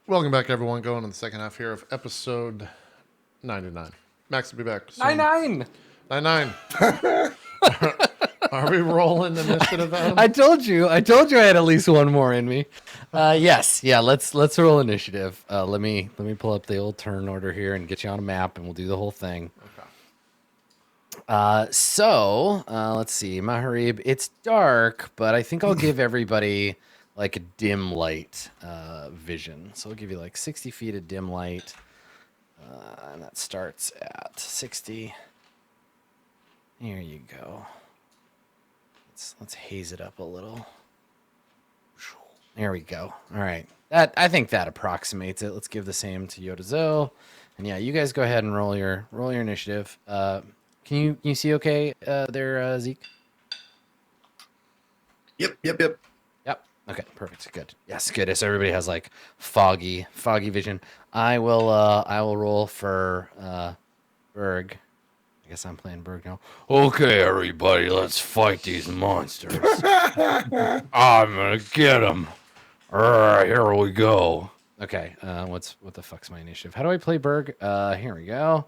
Welcome back, everyone. Going in the second half here of episode 99. Max will be back soon. 99. 99. Are we rolling initiative, Adam? I told you I had at least one more in me. Yes, yeah. Let's roll initiative. Let me pull up the old turn order here and get you on a map, and we'll do the whole thing. Okay. So let's see, Maharib. It's dark, but I think I'll give everybody like a dim light vision. So I'll give you like 60 feet of dim light, and that starts at 60. Here you go. Let's haze it up a little. There we go. All right. I think that approximates it. Let's give the same to Yodazo. And yeah, you guys go ahead and roll your initiative. Can you see okay there, Zeke? Yep. Yep. Okay, perfect. Good. Yes, good. So everybody has like foggy vision. I will roll for Berg. I guess I'm playing Berg now. Okay, everybody, let's fight these monsters. I'm gonna get them. All right, here we go. Okay, what the fuck's my initiative? How do I play Berg? Here we go.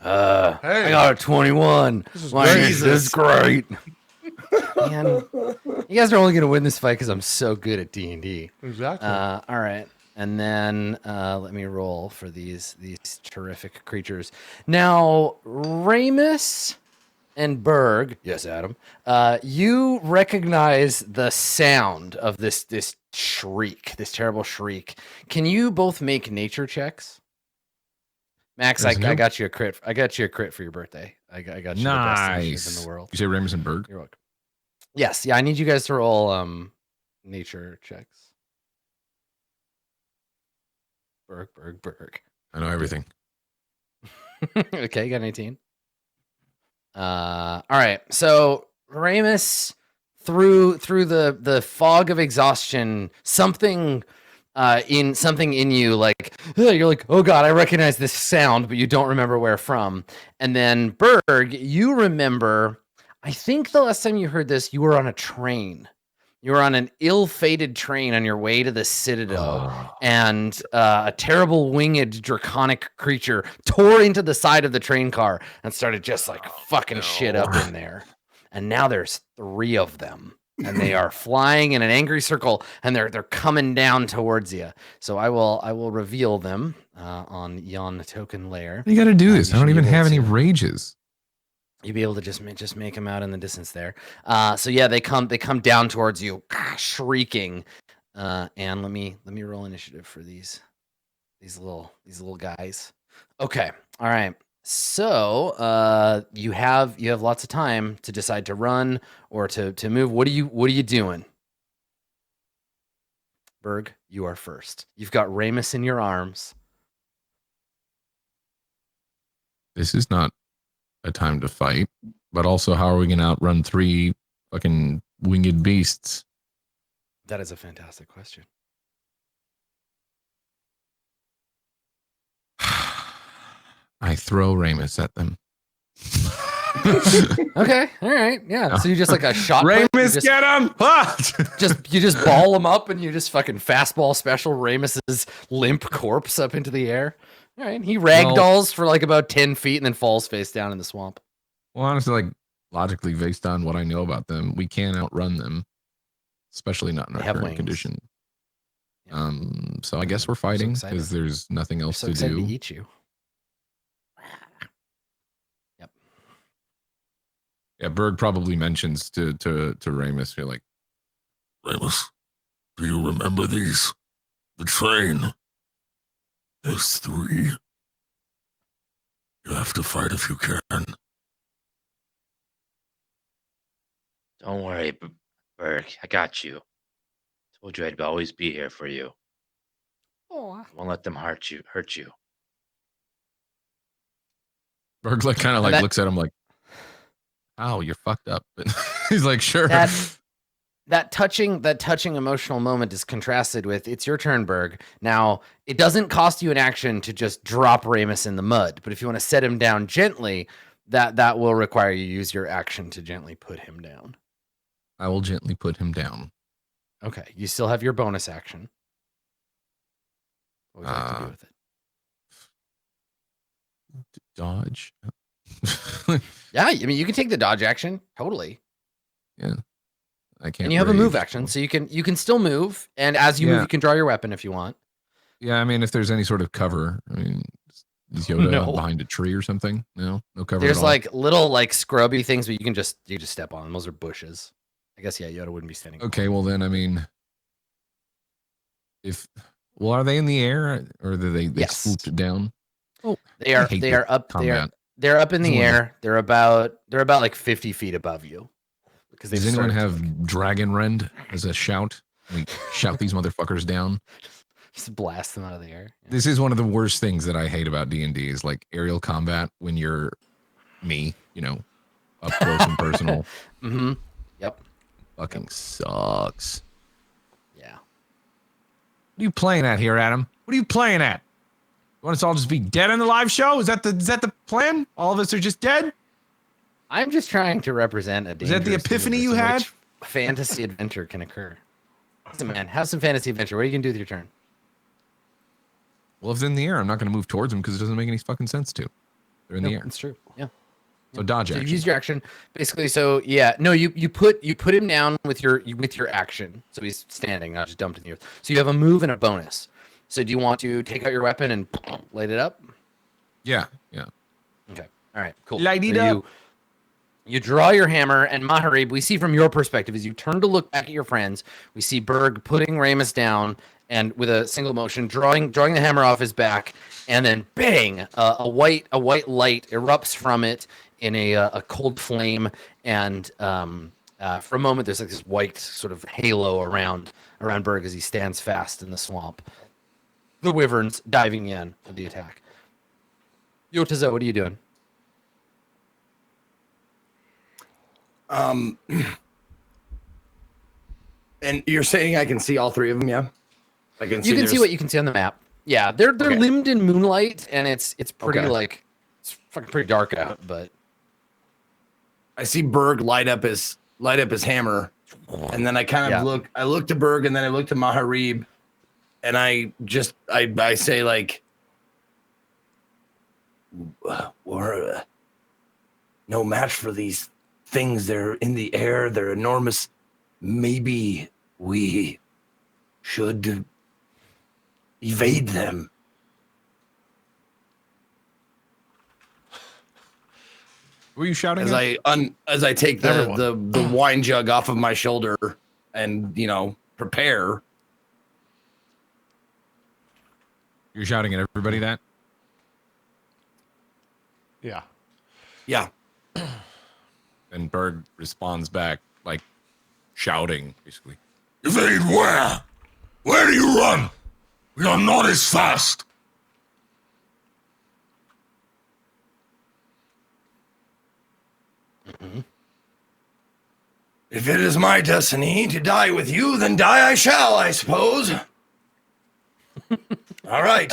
Hey. I got a 21. This is great. Man, you guys are only gonna win this fight because I'm so good at D&D. Exactly. All right. And then let me roll for these terrific creatures. Now, Ramus and Berg, yes, Adam, you recognize the sound of this shriek, this terrible shriek. Can you both make nature checks? Max, I got you a crit. I got you a crit for your birthday. I got you the best initiative in the world. You say Ramus and Berg? You're welcome. Yes, yeah. I need you guys to roll nature checks. Berg. I know everything. Okay, got an 18. All right. So Ramus, through the fog of exhaustion, something in you, like you're like, oh god, I recognize this sound, but you don't remember where from. And then Berg, you remember. I think the last time you heard this, you were on a train. You were on an ill-fated train on your way to the Citadel, and a terrible winged draconic creature tore into the side of the train car and started just like fucking shit up in there. And now there's 3 of them, and they are flying in an angry circle, and they're coming down towards you. So I will reveal them on yon token layer. You got to do this. I don't even have any rages. You'll be able to just make them out in the distance there. So yeah, they come down towards you, shrieking. And let me roll initiative for these little guys. Okay, all right. So you have lots of time to decide to run or to move. What are you doing? Berg, you are first. You've got Ramus in your arms. This is not a time to fight, but also how are we gonna outrun 3 fucking winged beasts? That is a fantastic question. I throw Ramus at them. Okay, all right, yeah. So you just like a shot. Ramus, get him! you just ball him up and you just fucking fastball special Ramus's limp corpse up into the air. All right, he ragdolls for like about 10 feet and then falls face down in the swamp. Well, honestly, like logically, based on what I know about them, we can't outrun them, especially not in our current condition. Yeah. So I guess we're fighting because there's nothing else to do. To eat you. Yep. Yeah, Berg probably mentions to Ramus, you're like, Ramus, do you remember these? The train. There's 3. You have to fight if you can. Don't worry, Berg. I got you. Told you I'd always be here for you. Oh. Won't let them hurt you. Berg like kind of like looks at him like, "Oh, you're fucked up." But he's like, "Sure." That touching emotional moment is contrasted with it's your turn, Berg. Now, it doesn't cost you an action to just drop Ramus in the mud, but if you want to set him down gently, that will require you use your action to gently put him down. I will gently put him down. Okay, you still have your bonus action. What would you like to do with it? Dodge. Yeah, I mean, you can take the dodge action. Totally. Yeah. I can't. And you have a move action, so you can still move. And as you move, you can draw your weapon if you want. Yeah, I mean, if there's any sort of cover, I mean, is Yoda behind a tree or something? No cover. There's at all? like little like scrubby things, but you just step on them. Those are bushes. I guess Yoda wouldn't be standing. Okay, well then, I mean, are they in the air or do they swooped down? Oh, they are up combat. They're up in the air. They're about like 50 feet above you. Does anyone have Dragon Rend as a shout? We shout these motherfuckers down. Just blast them out of the air. Yeah. This is one of the worst things that I hate about D&D is like aerial combat when you're me, up close and personal. Mm-hmm. Yep. Fucking sucks. Yeah. What are you playing at here, Adam? What are you playing at? You want us all just be dead on the live show? Is that the plan? All of us are just dead? I'm just trying to represent a. Is that the epiphany you had? Fantasy adventure can occur. Listen, man, have some fantasy adventure. What are you gonna do with your turn? Well, if they're in the air, I'm not going to move towards them because it doesn't make any fucking sense to. They're in the air. It's true. Yeah. So dodge action. You use your action, basically. So yeah, no, you put him down with your action. So he's standing, not just dumped in the earth. So you have a move and a bonus. So do you want to take out your weapon and light it up? Yeah. Okay. All right. Cool. Light it up. You draw your hammer, and Maharib, we see from your perspective, as you turn to look back at your friends, we see Berg putting Ramus down, and with a single motion, drawing the hammer off his back, and then bang, a white light erupts from it in a cold flame, and for a moment there's like this white sort of halo around Berg as he stands fast in the swamp. The Wyverns diving in for the attack. Yotazo, what are you doing? And you're saying I can see all three of them, yeah? I can see. You can see what you can see on the map. Yeah, they're Okay. limned in moonlight, and it's pretty it's fucking pretty dark out. But I see Berg light up his hammer, and then I kind of look. I look to Berg, and then I look to Maharib, and I say like, we're no match for these things. They're in the air. They're enormous. Maybe we should evade them. Were you shouting as I take the wine jug off of my shoulder and prepare? You're shouting at everybody that? Yeah. And Berg responds back like shouting, basically. Evade where? Where do you run? We are not as fast. Mm-hmm. If it is my destiny to die with you, then die I shall, I suppose. All right.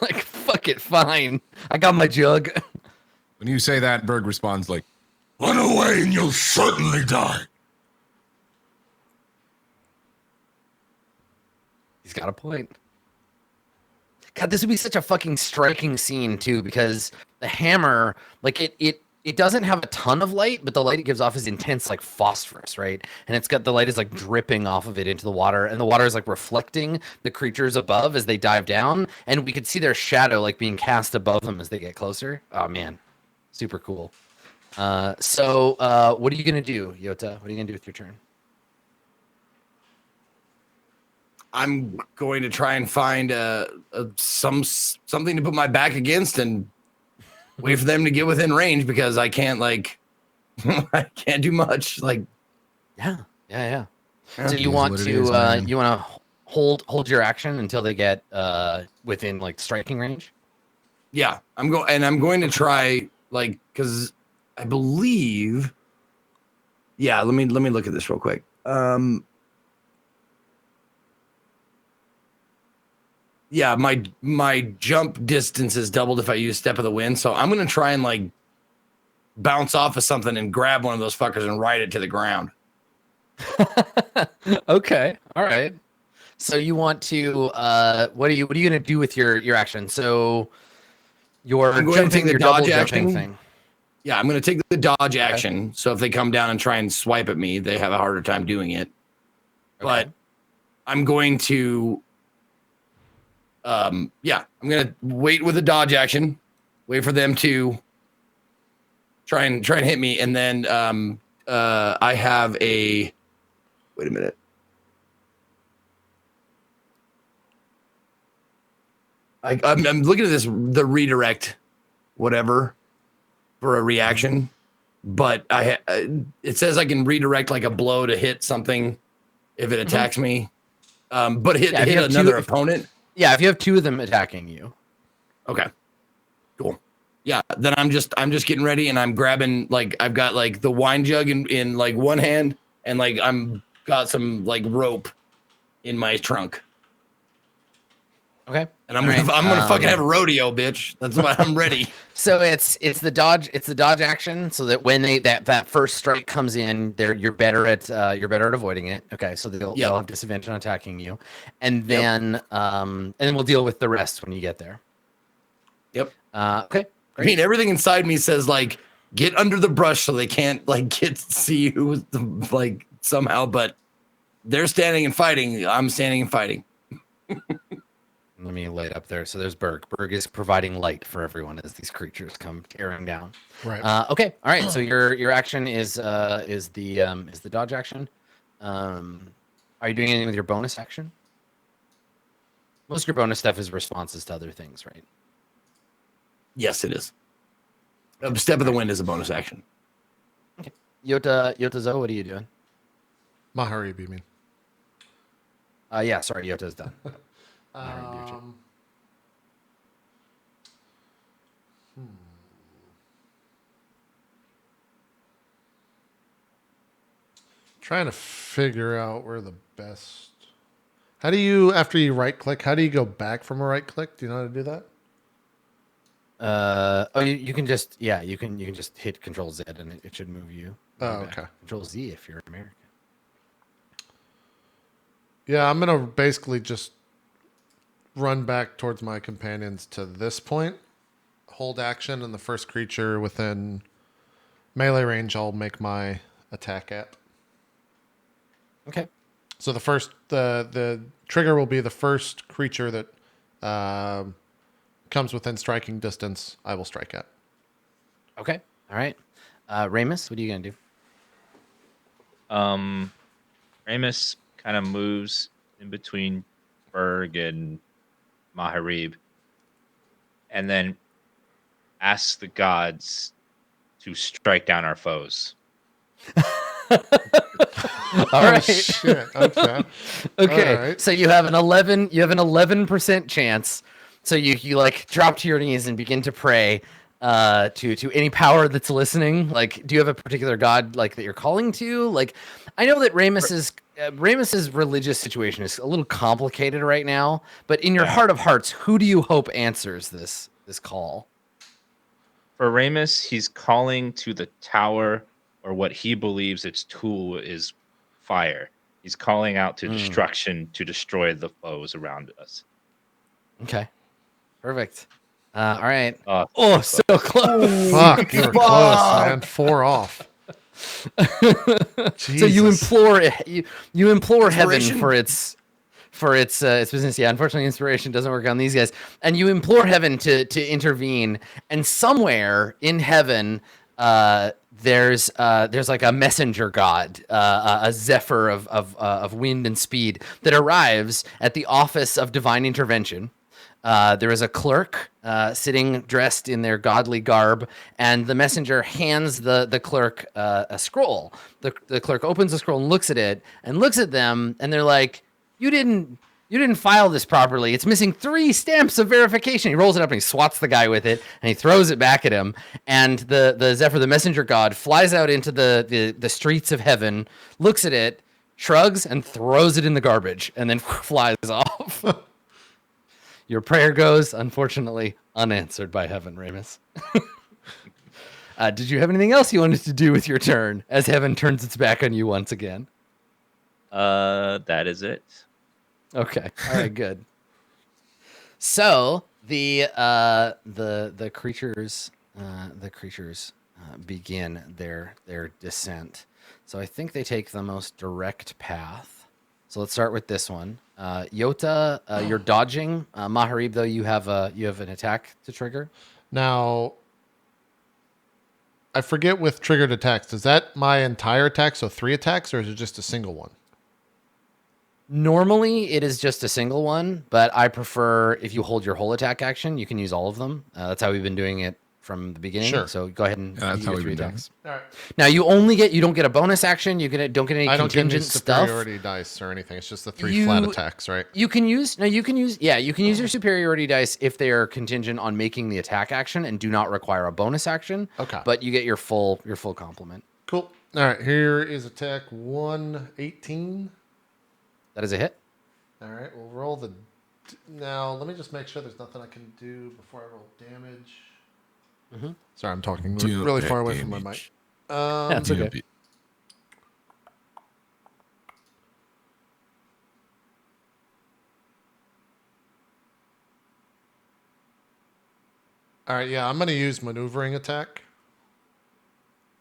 like, fuck it, fine. I got my jug. When you say that, Berg responds like, run away and you'll certainly die. He's got a point. God, this would be such a fucking striking scene too, because the hammer, like it doesn't have a ton of light, but the light it gives off is intense, like phosphorus, right? And it's got the light is like dripping off of it into the water, and the water is like reflecting the creatures above as they dive down, and we could see their shadow like being cast above them as they get closer. Oh man, super cool. So what are you gonna do, Yota? What are you gonna do with your turn? I'm going to try and find something to put my back against and wait for them to get within range, because I can't I can't do much. Like, yeah. So you want to hold your action until they get within like striking range? Yeah, I'm going to try, like, because I believe. Yeah, let me look at this real quick. Yeah, my jump distance is doubled if I use Step of the Wind, so I'm gonna try and like bounce off of something and grab one of those fuckers and ride it to the ground. Okay, all right. So you want to what are you gonna do with your action? So you're I'm going to take the double dodge jumping action. thing. Yeah, I'm going to take the dodge action. So if they come down and try and swipe at me, they have a harder time doing it. Okay. But I'm going to, I'm going to wait with the dodge action, wait for them to try and hit me, and then I have a. Wait a minute. I'm looking at the redirect, whatever, for a reaction, but it says I can redirect like a blow to hit something if it attacks me, but hit another opponent. Yeah, if you have two of them attacking you. Okay, cool. Yeah, then I'm just getting ready, and I'm grabbing, like, I've got like the wine jug in like one hand, and like I'm got some like rope in my trunk. Okay. And I'm gonna fucking have a rodeo, bitch. That's why I'm ready. So it's the dodge action, so that when that first strike comes in, you're better at avoiding it. Okay, so they'll have disadvantage on attacking you, and then and then we'll deal with the rest when you get there. Yep. Okay. I mean, everything inside me says like get under the brush so they can't like see you like somehow, but they're standing and fighting. I'm standing and fighting. Let me lay it up there. So there's Berg. Berg is providing light for everyone as these creatures come tearing down. Right. Okay. All right. So your action is the dodge action. Are you doing anything with your bonus action? Most of your bonus stuff is responses to other things, right? Yes, it is. A step of the wind is a bonus action. Okay. Yota Zo, what are you doing? Maharib, you mean? Yeah. Sorry, Yota's done. Trying to figure out where the best. How do you, after you right click, how do you go back from a right click? Do you know how to do that? You can just you can just hit Control Z and it should move you. Oh, okay. Control Z if you're American. Yeah, I'm gonna basically just run back towards my companions to this point. Hold action, and the first creature within melee range, I'll make my attack at. Okay. So the trigger will be the first creature that comes within striking distance. I will strike at. Okay. All right. Ramus, what are you gonna do? Ramus kind of moves in between Berg and Maharib, and then asks the gods to strike down our foes. All right. Shit. Okay. Okay. Right. So you have an 11% chance. So you like drop to your knees and begin to pray to any power that's listening. Like, do you have a particular god like that you're calling to? Like, I know that Ramus's religious situation is a little complicated right now, but in your heart of hearts, who do you hope answers this call? For Ramus, he's calling to the tower, or what he believes its tool is, fire. He's calling out to destruction to destroy the foes around us. Okay. Perfect. All right. So so close. Fuck, you were close, man. 4 off. So you implore heaven for its business. Yeah, unfortunately, inspiration doesn't work on these guys. And you implore heaven to intervene. And somewhere in heaven, there's like a messenger god, a zephyr of wind and speed that arrives at the office of divine intervention. There is a clerk sitting dressed in their godly garb, and the messenger hands the clerk a scroll. The clerk opens the scroll and looks at it, and looks at them, and they're like, "You didn't file this properly. It's missing 3 stamps of verification." He rolls it up and he swats the guy with it, and he throws it back at him. And the Zephyr, the messenger god, flies out into the streets of heaven, looks at it, shrugs, and throws it in the garbage, and then flies off. Your prayer goes, unfortunately, unanswered by heaven, Ramus. Did you have anything else you wanted to do with your turn as heaven turns its back on you once again? That is it. Okay. All right. Good. So the creatures begin their descent. So I think they take the most direct path. So let's start with this one. Yota, you're dodging. Maharib, though, you have an attack to trigger. Now, I forget with triggered attacks. Is that my entire attack, so 3 attacks, or is it just a single one? Normally, it is just a single one, but I prefer if you hold your whole attack action, you can use all of them. That's how we've been doing it from the beginning. Sure. So go ahead and that's how we've 3 been doing attacks. All right. Now you don't get a bonus action. Don't get any I don't get any contingent stuff. superiority dice or anything. It's just the 3 flat attacks, right? You can use your superiority dice if they are contingent on making the attack action and do not require a bonus action. Okay. But you get your full complement. Cool. All right. Here is attack 118. That is a hit. All right. We'll roll the. Now let me just make sure there's nothing I can do before I roll damage. Mm-hmm. Sorry, I'm talking Do really that far away from my damage. mic. That's okay. All right, yeah, I'm going to use maneuvering attack.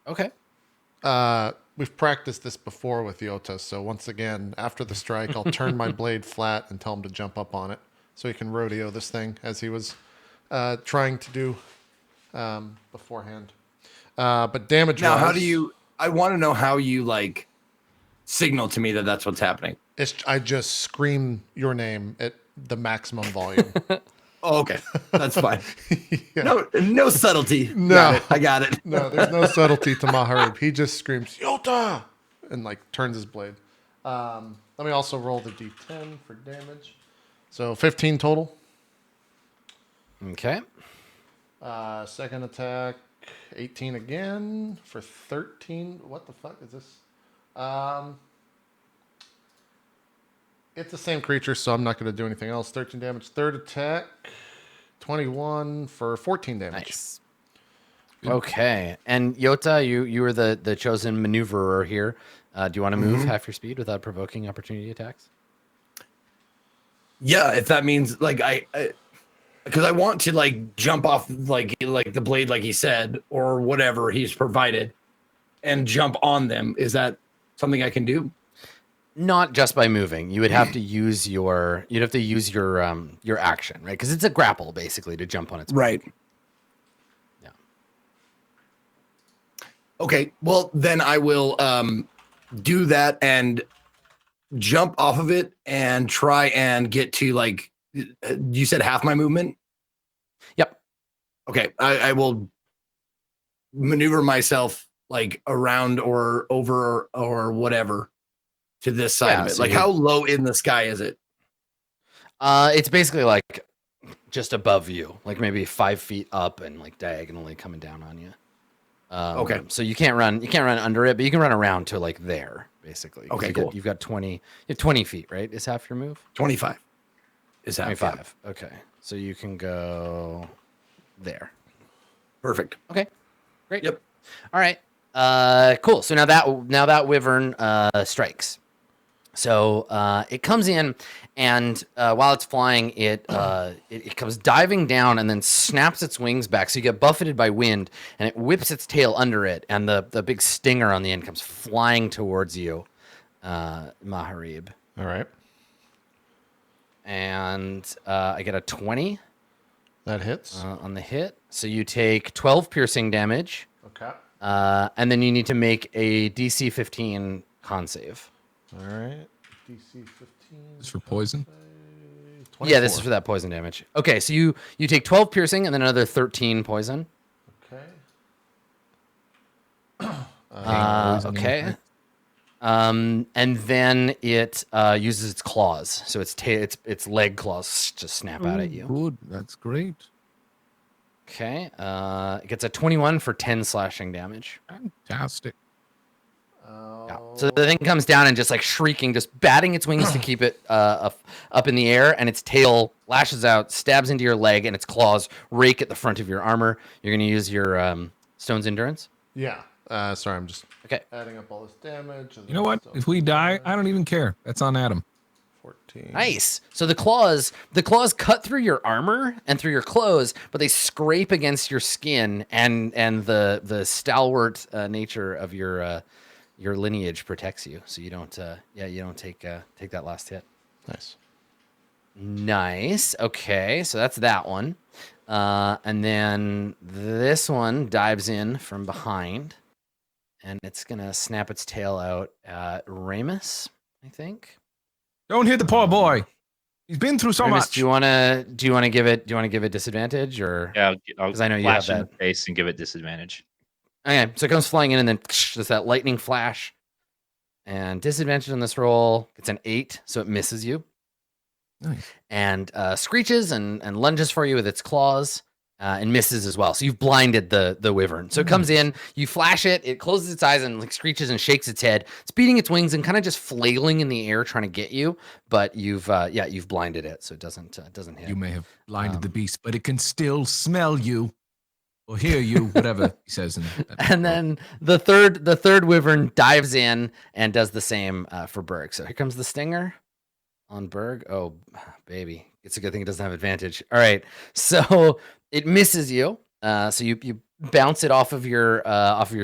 Okay. We've practiced this before with Yota, so once again, after the strike, I'll turn my blade flat and tell him to jump up on it so he can rodeo this thing as he was trying to do beforehand. But damage now, how do you? I want to know how you like signal to me that that's what's happening. I just scream your name at the maximum volume. Oh, okay, that's fine. Yeah. No subtlety. No. I got it. No, there's no subtlety to Maharib. He just screams Yota and like turns his blade. Let me also roll the d10 for damage. So 15 total. Okay. Second attack, 18 again for 13. What the fuck is this? It's the same creature, so I'm not going to do anything else. 13 damage. Third attack, 21 for 14 damage. Nice. Okay. And Yota, you were the chosen maneuverer here. Do you want to move half your speed without provoking opportunity attacks? Yeah, if that means like because I want to like jump off like the blade, like he said, or whatever he's provided, and jump on them. Is that something I can do? Not just by moving. You would have to use your your action, right? Because it's a grapple basically to jump on its right. Yeah. Okay. Well, then I will do that and jump off of it and try and get to like you said half my movement. Yep. Okay. I will maneuver myself like around or over or whatever to this side of it. So like how low in the sky is it? It's basically like just above you, like maybe 5 feet up and like diagonally coming down on you. Okay. So you can't run under it, but you can run around to like there, basically. Okay, cool. You've got 20 feet, right? Is half your move? 25 is half. 25. Yeah. Okay. So you can go there. Perfect. Okay. Great. Yep. All right. Cool. So now that Wyvern strikes. So it comes in, and while it's flying, it comes diving down and then snaps its wings back. So you get buffeted by wind, and it whips its tail under it, and the big stinger on the end comes flying towards you, Maharib. All right. And I get a 20. That hits. On the hit. So you take 12 piercing damage. Okay. And then you need to make a DC 15 con save. All right. DC 15. Is for poison? 24. Yeah, this is for that poison damage. Okay, so you take 12 piercing and then another 13 poison. Okay. Okay. And then it uses its claws. So its leg claws just snap out at you. Good. That's great. Okay. It gets a 21 for 10 slashing damage. Fantastic. Yeah. So the thing comes down and just like shrieking, just batting its wings to keep it up in the air, and its tail lashes out, stabs into your leg, and its claws rake at the front of your armor. You're going to use your Stone's Endurance? Yeah. Sorry, I'm just okay. Adding up all this damage. You know what? If we die, I don't even care. That's on Adam. 14. Nice. So the claws cut through your armor and through your clothes, but they scrape against your skin, and the stalwart nature of your lineage protects you, so you don't take that last hit. Nice. Okay, so that's that one, and then this one dives in from behind, and it's gonna snap its tail out at Ramus, I think. Don't hit the poor boy. He's been through so much. Do you want to give it disadvantage, or Yeah, because I know you have in that the face and give it disadvantage. Okay, so it comes flying in, and then there's that lightning flash, and disadvantage on this roll. It's an 8, so it misses you. Nice. And screeches and lunges for you with its claws, and misses as well. So you've blinded the wyvern. So it comes in, you flash it, it closes its eyes and like screeches and shakes its head. It's beating its wings and kind of just flailing in the air trying to get you, but you've blinded it, so it doesn't hit. You may have blinded the beast, but it can still smell you or hear you, whatever he says. And then the third wyvern dives in and does the same for Berg. So here comes the stinger on Berg. Oh, baby. It's a good thing it doesn't have advantage. All right. So it misses you. So you bounce it off of your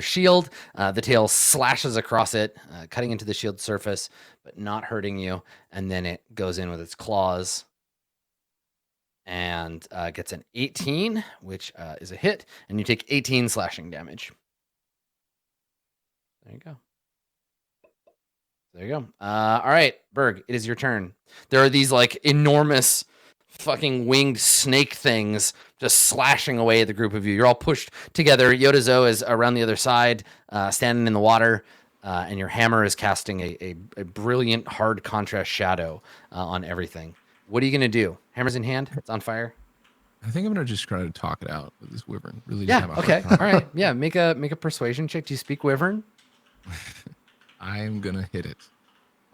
shield. The tail slashes across it, cutting into the shield surface, but not hurting you. And then it goes in with its claws and gets an 18, which is a hit, and you take 18 slashing damage. There you go. All right, Berg, it is your turn. There are these like enormous fucking winged snake things just slashing away at the group of you. You're all pushed together. Yodazo is around the other side, standing in the water, and your hammer is casting a brilliant hard contrast shadow on everything. What are you gonna do? Hammer's in hand. It's on fire. I think I'm gonna just try to talk it out with this wyvern. Really, yeah. Okay. All right. Yeah. Make a persuasion check. Do you speak wyvern? I'm gonna hit it.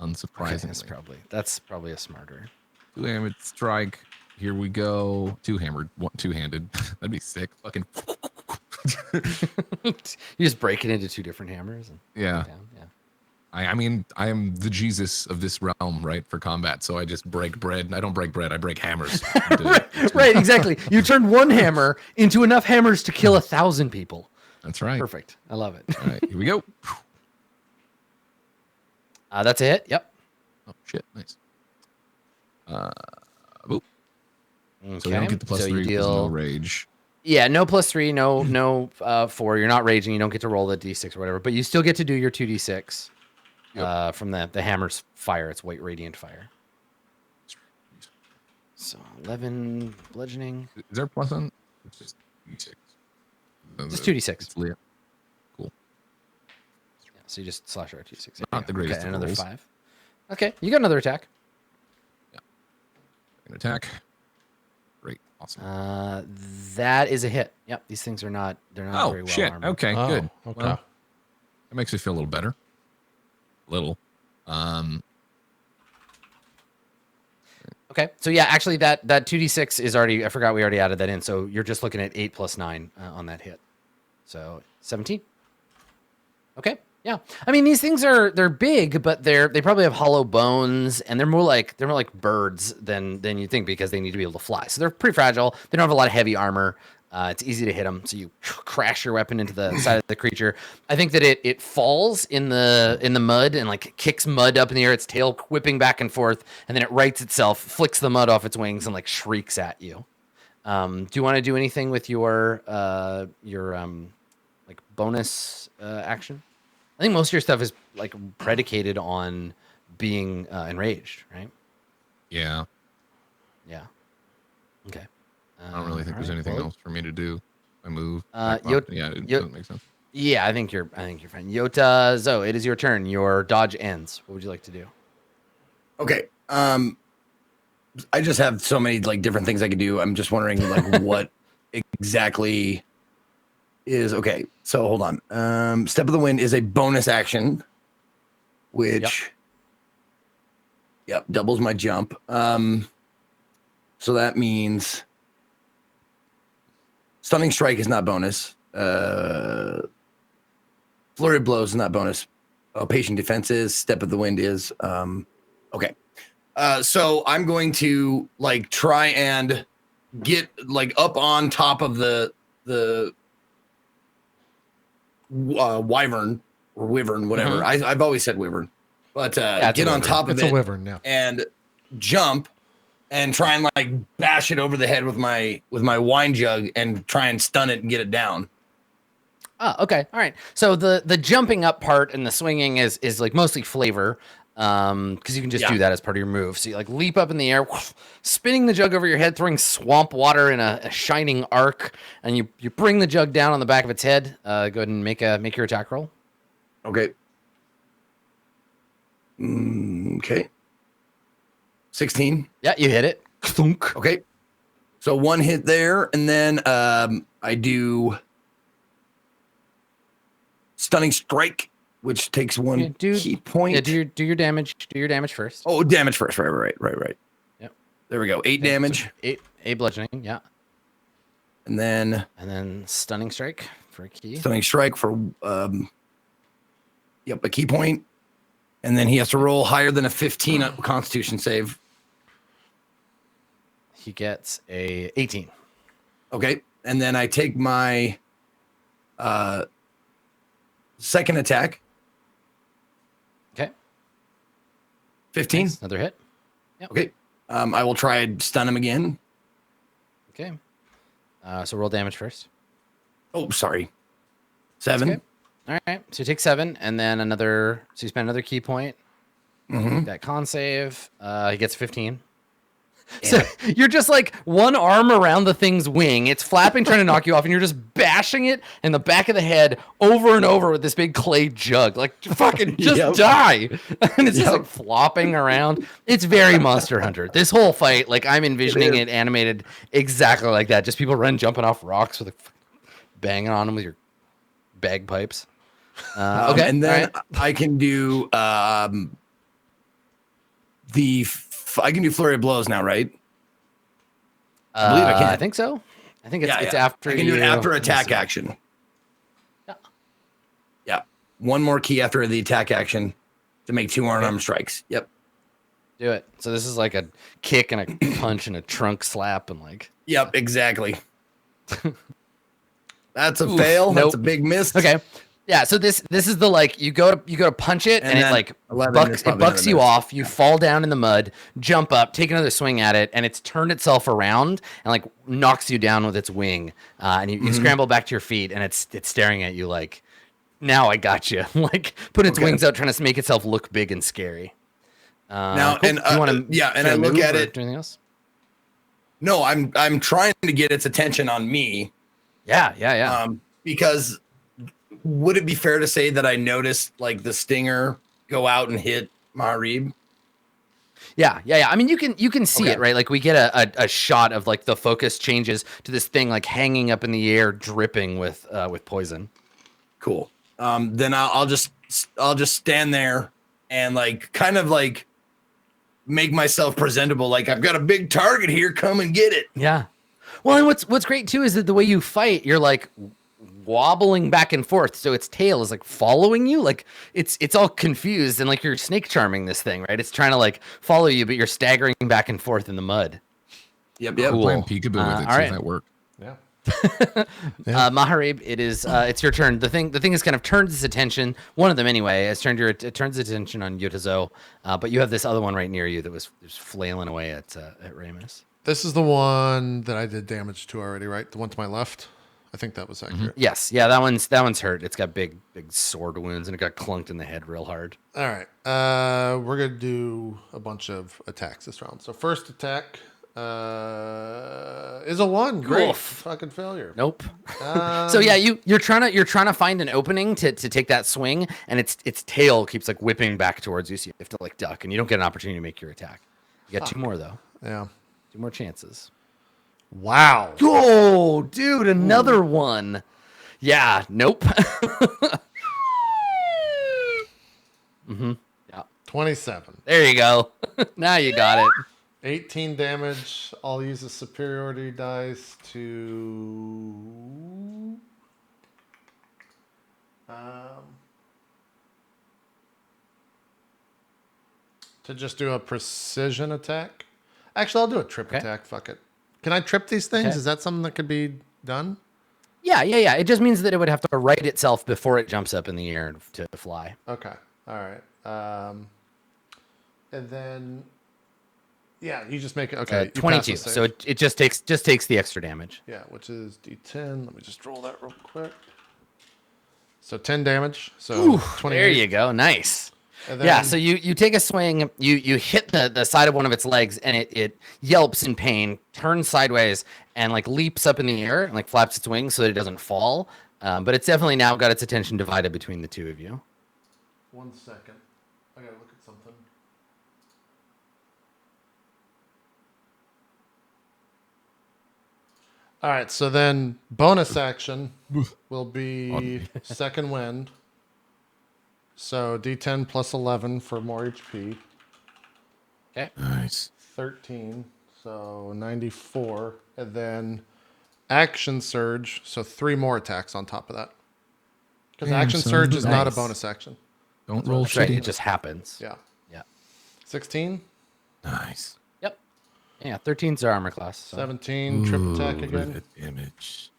Unsurprisingly, okay, that's probably a smarter. 2-hammered strike. Here we go. Two-handed. That'd be sick. Fucking. You just break it into 2 different hammers. And yeah. Yeah. I mean, I am the Jesus of this realm, right? For combat, so I just break bread. I don't break bread. I break hammers. right. Exactly. You turn one hammer into enough hammers to kill 1,000 people. That's right. Perfect. I love it. All right. Here we go. That's a hit. Yep. Oh shit! Nice. Boop. Okay. So you don't get the plus 3 because no rage. Yeah, no +3, no 4. You're not raging. You don't get to roll the d6 or whatever, but you still get to do your 2d6 from the hammer's fire. It's white radiant fire. So 11 bludgeoning. Is there a plus on? It's just d6. Just 2d6. It's lit. Cool. Yeah, so you just slash our 2d6. Not the greatest. Okay, another rolls. 5. Okay, you got another attack. Yeah. An attack. Great. Awesome. That is a hit. Yep, these things are not. They're not very well armored. Okay, good. Okay. Well, that makes me feel a little better. Little. Okay, so yeah, actually that 2d6 is already. I forgot we already added that in. So you're just looking at 8 + 9 on that hit. So 17. Okay. Yeah, I mean these things they're big, but they probably have hollow bones, and they're more like birds than you think because they need to be able to fly. So they're pretty fragile. They don't have a lot of heavy armor. It's easy to hit them. So you crash your weapon into the side of the creature. I think that it falls in the mud and like kicks mud up in the air. Its tail whipping back and forth, and then it rights itself, flicks the mud off its wings, and like shrieks at you. Do you want to do anything with your like bonus action? I think most of your stuff is like predicated on being enraged, right? Yeah. Yeah. Okay. I don't really think there's anything else for me to do. I move. Yeah, it doesn't make sense. Yeah, I think you're fine. Yota Zo, it is your turn. Your dodge ends. What would you like to do? Okay. I just have so many like different things I could do. I'm just wondering like what exactly is okay. So hold on. Step of the Wind is a bonus action, which doubles my jump. So that means Stunning Strike is not bonus. Flurry of Blows is not bonus. Patient Defense is. Step of the Wind is. Okay. So I'm going to like try and get like up on top of the wyvern or wyvern, whatever. I've always said wyvern, but get on top of it. It's a wyvern now. And jump and try and like bash it over the head with my wine jug and try and stun it and get it down. Oh, okay. All right. So the jumping up part and the swinging is like mostly flavor. Because you can just do that as part of your move. So you like leap up in the air, spinning the jug over your head, throwing swamp water in a shining arc, and you bring the jug down on the back of its head. Go ahead and make your attack roll. Okay. Okay. 16. Yeah, you hit it. Okay. So one hit there, and then I do stunning strike, which takes one key point. Yeah, do your damage. Do your damage first. Oh, damage first. Right. Yep. There we go. 8 damage. So 8 bludgeoning. Yeah. And then stunning strike for a key. Stunning strike for a key point. And then he has to roll higher than a 15 Constitution save. He gets a 18. Okay. And then I take my second attack. Okay. 15. Nice. Another hit. Yep. Okay. I will try and stun him again. Okay. So roll damage first. Oh, sorry. 7. Okay. All right. So you take 7, and then another. So you spend another key point. That con save. He gets 15. Yeah. So you're just like one arm around the thing's wing. It's flapping, trying to knock you off, and you're just bashing it in the back of the head over and over with this big clay jug. Like, fucking just die. And it's just like flopping around. It's very Monster Hunter. This whole fight, like, I'm envisioning it animated exactly like that. Just people jumping off rocks with banging on them with your bagpipes. Okay. And then I can do I can do flurry of blows now, right? I believe I can. I think so. I think it's after. I can do it after attack action. Yeah. One more key after the attack action to make 2 unarmed strikes. Yep. Do it. So this is like a kick and a punch and a trunk slap and like. Yep, exactly. That's a fail. Nope. That's a big miss. Okay. Yeah, so this is the like you go to punch it and it like bucks you off. You fall down in the mud, jump up, take another swing at it, and it's turned itself around and like knocks you down with its wing. And you scramble back to your feet, and it's staring at you like, now I got you. Like put its wings out, trying to make itself look big and scary. Now cool. And and I look at it. Anything else? No, I'm trying to get its attention on me. Yeah. Because. Would it be fair to say that I noticed like the stinger go out and hit Maharib? Yeah. I mean, you can see it, right? Like we get a shot of like the focus changes to this thing like hanging up in the air, dripping with poison. Cool. Then I'll just stand there and like kind of like make myself presentable. Like I've got a big target here. Come and get it. Yeah. Well, and what's great too is that the way you fight, you're like wobbling back and forth, so its tail is like following you, like it's all confused and like you're snake charming this thing, right? It's trying to like follow you, but you're staggering back and forth in the mud. Yep. Cool. Playing peekaboo with it. See if that worked. Yeah. Maharib, it's your turn. The thing has kind of turned its attention. One of them anyway has it turns its attention on Yotazo, but you have this other one right near you that was just flailing away at Ramus. This is the one that I did damage to already, right? The one to my left. I think that was accurate. Yes, yeah, that one's hurt. It's got big sword wounds and it got clunked in the head real hard. All right, we're gonna do a bunch of attacks this round. So first attack is a 1. Great, Oof. fucking failure. Nope. So yeah, you're trying to find an opening to take that swing, and its tail keeps like whipping back towards you, so you have to like duck, and you don't get an opportunity to make your attack. You got 2 more though. Yeah, 2 more chances. Wow. Oh, dude, another one. Yeah, nope. Yeah. 27. There you go. Now you got it. 18 damage. I'll use a superiority dice to To just do a precision attack? Actually, I'll do a trip attack. Fuck it. Can I trip these things? Okay. Is that something that could be done? Yeah. It just means that it would have to right itself before it jumps up in the air to fly. Okay. All right. And then, yeah, you just make it. Okay. 22. So it just takes the extra damage. Yeah, which is D10. Let me just roll that real quick. So 10 damage. So 28. There you go. Nice. And then, Yeah, so you take a swing, you hit the side of one of its legs, and it yelps in pain, turns sideways, and like leaps up in the air and like flaps its wings so that it doesn't fall. But it's definitely now got its attention divided between the two of you. 1 second. I gotta look at something. All right, so then bonus action will be second wind. So D10 plus 11 for more HP. Okay. Nice. 13, so 94. And then action surge, so 3 more attacks on top of that. Because Damn, action son, surge is not a nice. bonus action. Don't roll That's right, shitty. it just happens. Yeah. Yeah. 16, Nice. Yep. Yeah, 13's our armor class. So. 17, trip attack Ooh, again. the damage.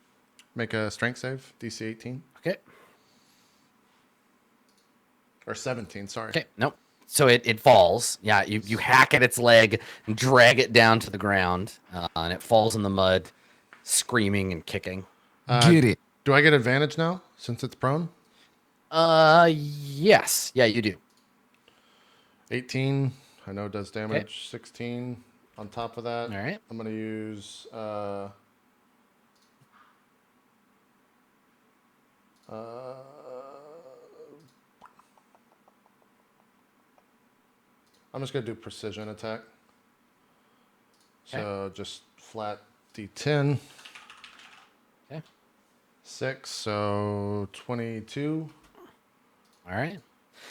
Make a strength save, DC 18. Okay. Or 17, sorry. Okay. Nope. So it falls. Yeah, you hack at its leg and drag it down to the ground, and it falls in the mud, screaming and kicking. Get it. Do I get advantage now since it's prone? Yes. Yeah, you do. 18, I know it does damage. 16 on top of that. All right. I'm going to use I'm just going to do precision attack. So just flat D10. Okay. 6, so 22. All right.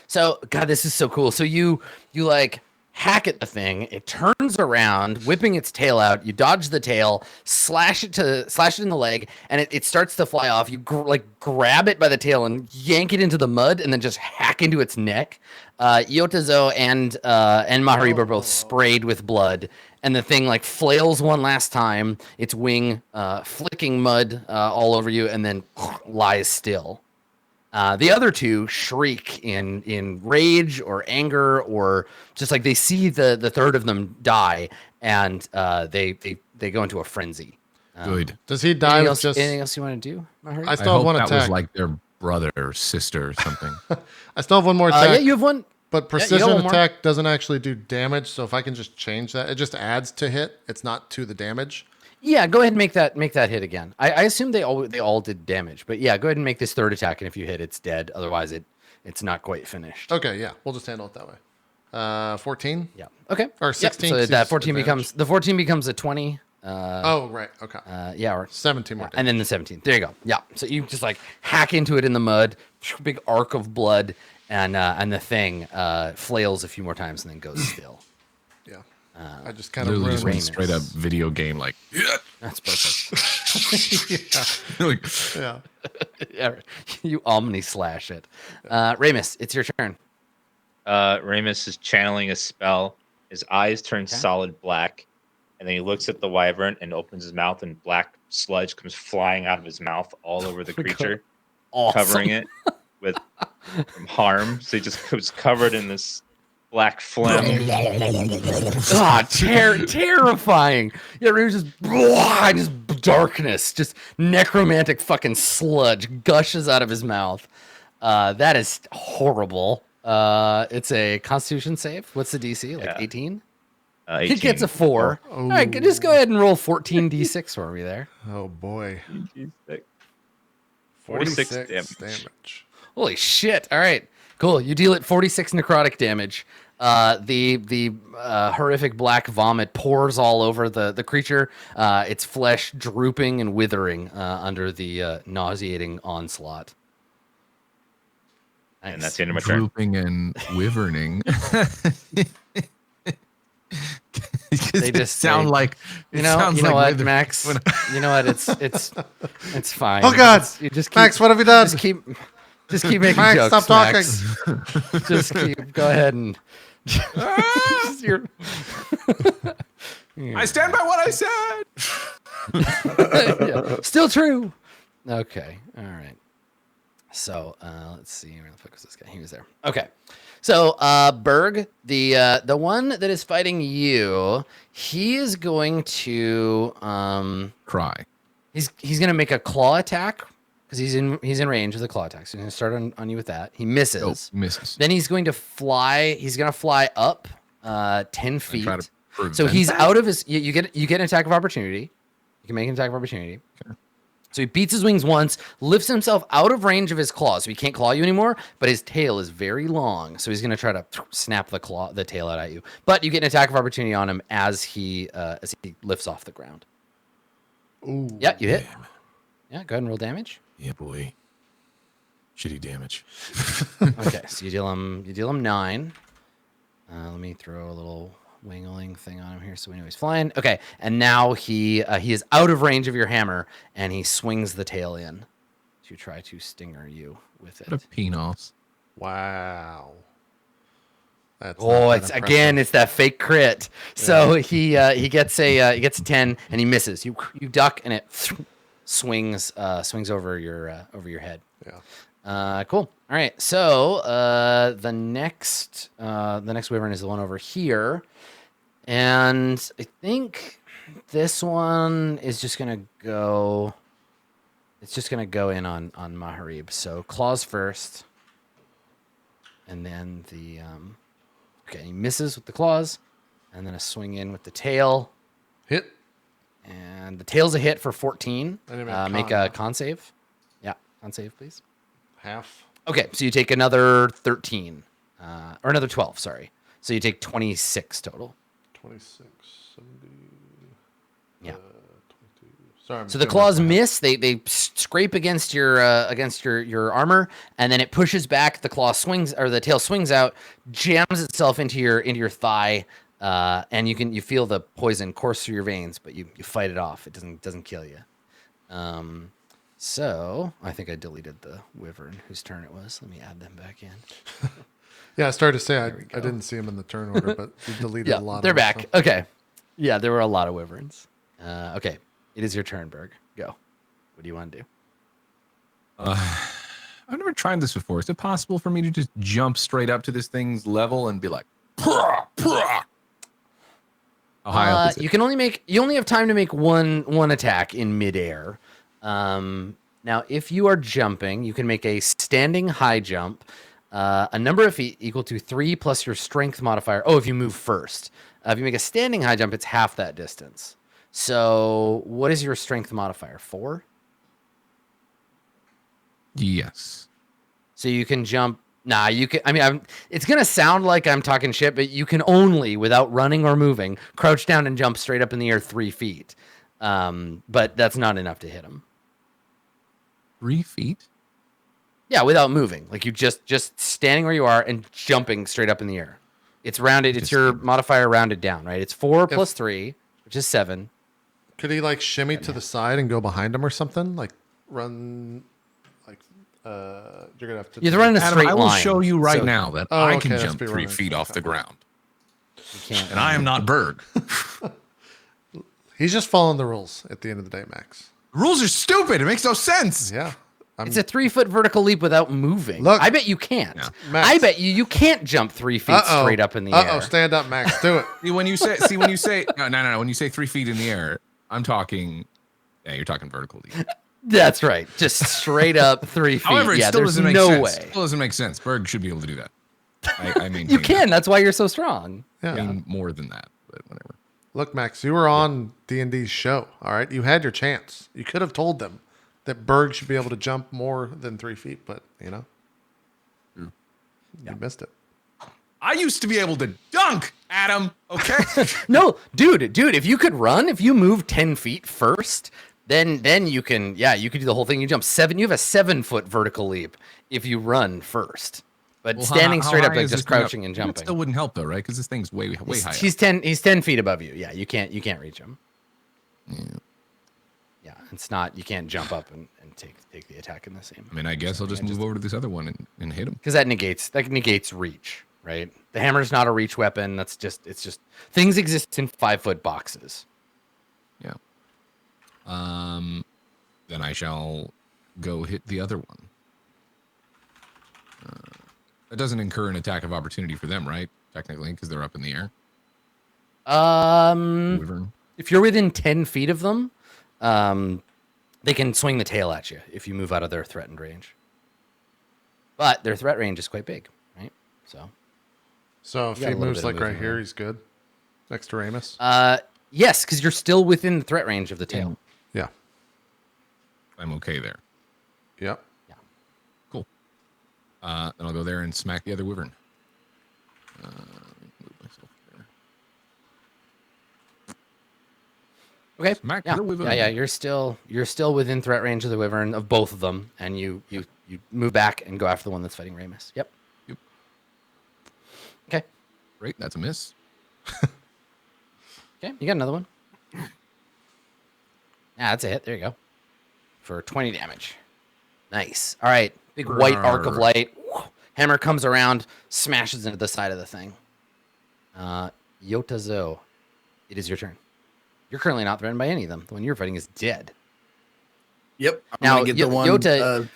So, God, this is so cool. So you like hack at the thing. It turns around, whipping its tail out. You dodge the tail, slash it in the leg, and it starts to fly off. You grab it by the tail and yank it into the mud, and then just hack into its neck. Yotazo and Mahariba are both sprayed with blood, and the thing like flails one last time. Its wing flicking mud all over you, and then lies still. The other two shriek in rage or anger, or just like they see the third of them die, and they go into a frenzy. Good. Does he die with just... Anything else you want to do? Mahari? I still have one that attack. was like their brother or sister or something. I still have one more attack. Yeah, you have one. But you precision got one more. attack doesn't actually do damage, so if I can just change that, it just adds to hit. It's not to the damage. Yeah, go ahead and make that hit again. I assume they all did damage, but yeah, go ahead and make this third attack, and if you hit, it's dead. Otherwise, it's not quite finished. Okay, yeah, we'll just handle it that way. 14. Yeah. Okay. Or 16. So that 14 advantage. becomes a 20. Oh right. Okay. Yeah, or 17 more. and then the 17. There you go. Yeah. So you just like hack into it in the mud, big arc of blood, and the thing flails a few more times and then goes still. Yeah. I just kind of Literally just ruined. went straight up video game like, yeah. That's perfect. Like, Yeah. Yeah, you omni slash it. Ramus, it's your turn. Ramus is channeling a spell. His eyes turn solid black, and then he looks at the wyvern and opens his mouth, and black sludge comes flying out of his mouth all over the creature, Awesome. covering it with from harm. So he just was covered in this black phlegm. Terrifying. Yeah, Ramus just darkness, just necromantic fucking sludge gushes out of his mouth. That is horrible. It's a Constitution save. What's the DC? Like 18? 18. He gets a 4. All right, just go ahead and roll 14d6 for me there. Oh boy. 46 damage. Holy shit! All right, cool. You deal it 46 necrotic damage. The horrific black vomit pours all over the creature. Its flesh drooping and withering under the nauseating onslaught. Nice. And that's the end of my turn. drooping and wyverning. They just sound like you know what, wither- Max. You know what? It's fine. Oh God, You just keep, Max, what have you done? Just keep making Max, jokes. stop talking. Max. Just go ahead and I stand by what I said. Yeah. Still true. Okay. All right. So let's see. Where the fuck was this guy? He was there. Okay. So Berg, the one that is fighting you, he is going to Cry. He's gonna make a claw attack because he's in range of the claw attack. So he's gonna start on you with that. He misses. Oh, misses. Then he's going to fly. He's gonna fly up 10 feet. So he's that. out of his. You get an attack of opportunity. You can make an attack of opportunity. Okay. So he beats his wings once, lifts himself out of range of his claws, so he can't claw you anymore. But his tail is very long, so he's gonna try to snap the tail out at you. But you get an attack of opportunity on him as he lifts off the ground. Ooh. Yeah, you hit. Yeah, go ahead and roll damage. Yeah, boy. Shitty damage. Okay, so you deal him 9. Let me throw a little wingling thing on him here so we know he's flying. Okay, and now he is out of range of your hammer, and he swings the tail in to try to stinger you with it. What a penis. Wow. It's that fake crit. Yeah. So he gets a 10 and he misses. You duck and it swings over your head. Yeah. Cool. All right. So the next wyvern is the one over here. And I think this one is just gonna go. It's just gonna go in on Maharib. So claws first, and then the okay, he misses with the claws, and then a swing in with the tail. Hit. And the tail's a hit for 14. Make a con save. Yeah, con save, please. Half. Okay, so you take another 13, or another 12. Sorry. So you take 26 total. 26, 70. Yeah. 22. Sorry. So the claws miss. They scrape against your armor, and then it pushes back. The claw swings, or the tail swings out, jams itself into your thigh, and you feel the poison course through your veins, but you fight it off. It doesn't kill you. So I think I deleted the wyvern whose turn it was. Let me add them back in. Yeah, I started to say I didn't see them in the turn order, but you deleted a lot of them. They're back. So. Okay. Yeah, there were a lot of wyverns. Okay. It is your turn, Berg. Go. What do you want to do? I've never tried this before. Is it possible for me to just jump straight up to this thing's level and be like, "Prah, prah"? How high up is it? You only have time to make one attack in midair. Now, if you are jumping, you can make a standing high jump. A number of feet equal to 3 plus your strength modifier. Oh, if you move first. If you make a standing high jump, it's half that distance. So what is your strength modifier? 4? Yes. So you can jump. Nah, you can. I mean, it's going to sound like I'm talking shit, but you can only, without running or moving, crouch down and jump straight up in the air 3 feet. But that's not enough to hit him. 3 feet? Yeah, without moving. Like you just standing where you are and jumping straight up in the air. It's rounded. It's your modifier rounded down, right? It's 4 plus 3, which is 7. Could he like shimmy to the side and go behind him or something? Like run, like you're gonna have to. You have to run in a straight line. I will show you right now that I can jump 3 feet off the ground. You can't. And I am not Berg. He's just following the rules at the end of the day, Max. The rules are stupid. It makes no sense. Yeah. It's a 3-foot vertical leap without moving. Look, I bet you can't. Yeah. I bet you can't jump 3 feet straight up in the air. Stand up, Max. Do it. When you say no. When you say 3 feet in the air, I'm talking. Yeah, you're talking vertical leap. That's right. Just straight up 3 feet. However, it still doesn't make sense. Way. Still doesn't make sense. Berg should be able to do that. I mean, you can. That's why you're so strong. Yeah. I mean, more than that, but whatever. Look, Max, you were on D&D's show. All right, you had your chance. You could have told them that Berg should be able to jump more than 3 feet, but you missed it. I used to be able to dunk, Adam. Okay. No, dude, if you could run, if you move 10 feet first, then you can, you could do the whole thing. You jump 7. You have a 7-foot vertical leap if you run first. But standing straight up, like just crouching and jumping, it still wouldn't help though, right? Because this thing's way high. He's 10 feet above you. Yeah, you can't reach him. Yeah, it's not. You can't jump up and take the attack in the same. I mean, I guess I'll just move over to this other one and hit him. Because that negates reach. right? The hammer is not a reach weapon. It's just things exist in 5-foot boxes. Yeah. Then I shall go hit the other one. That doesn't incur an attack of opportunity for them, right? Technically, because they're up in the air. Wyvern. If you're within 10 feet of them, they can swing the tail at you if you move out of their threatened range. But their threat range is quite big, right? So if he moves like right here, he's good. Next to Ramus. Yes, because you're still within the threat range of the tail. Yeah. I'm okay there. Yep. Yeah. Cool. Then I'll go there and smack the other Wyvern. Move myself there. Okay. Smack Yeah. the Wyvern. Yeah. You're still within threat range of the Wyvern, of both of them, and you move back and go after the one that's fighting Ramus. Yep. Okay. Great. That's a miss. Okay. You got another one. Yeah, that's a hit. There you go. For 20 damage. Nice. All right. Big white arc of light. Hammer comes around, smashes into the side of the thing. Yotazo, it is your turn. You're currently not threatened by any of them. The one you're fighting is dead. Yep. Now, Yota,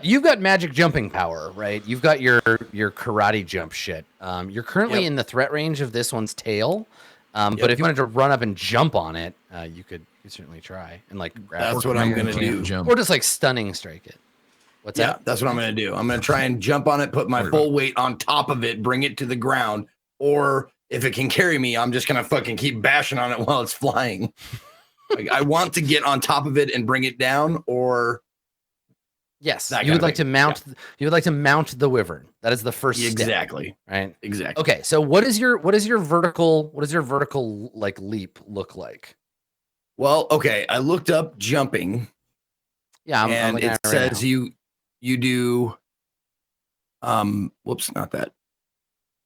you've got magic jumping power, right? You've got your karate jump shit. You're currently in the threat range of this one's tail. But if you wanted to run up and jump on it, you could certainly try and like grab. That's what I'm gonna do. Jump. Or just like stunning strike it. What's that? That's what I'm gonna do. I'm gonna try and jump on it, put my full weight on top of it, bring it to the ground, or if it can carry me, I'm just gonna fucking keep bashing on it while it's flying. Like I want to get on top of it and bring it down, or yes, you would like to mount. Yeah. You would like to mount the Wyvern. That is the first step. Exactly. Right. Exactly. Okay. So what is your vertical like leap look like? Well, okay. I looked up jumping. Yeah, and it says you do. Whoops, not that.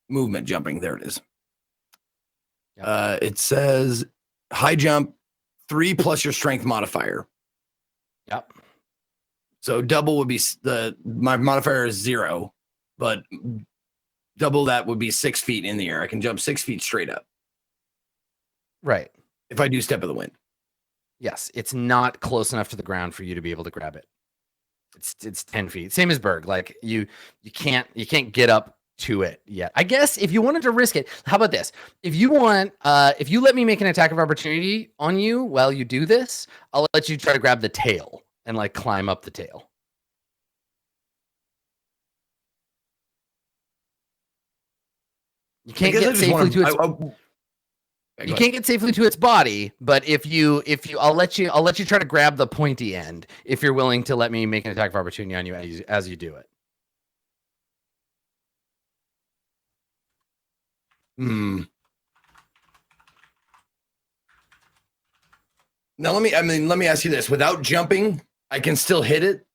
Movement jumping. There it is. Yep. It says high jump 3 plus your strength modifier. Yep. So double would be my modifier is 0, but double that would be 6 feet in the air. I can jump 6 feet straight up. Right. If I do step of the wind. Yes, it's not close enough to the ground for you to be able to grab it. It's 10 feet. Same as Berg. Like you can't get up to it yet. I guess if you wanted to risk it, how about this? If you want, if you let me make an attack of opportunity on you while you do this, I'll let you try to grab the tail and like climb up the tail. You can't get safely to its. You can't get safely to its body, but if you, I'll let you try to grab the pointy end if you're willing to let me make an attack of opportunity on you as you do it. Now let me ask you this: without jumping, I can still hit it?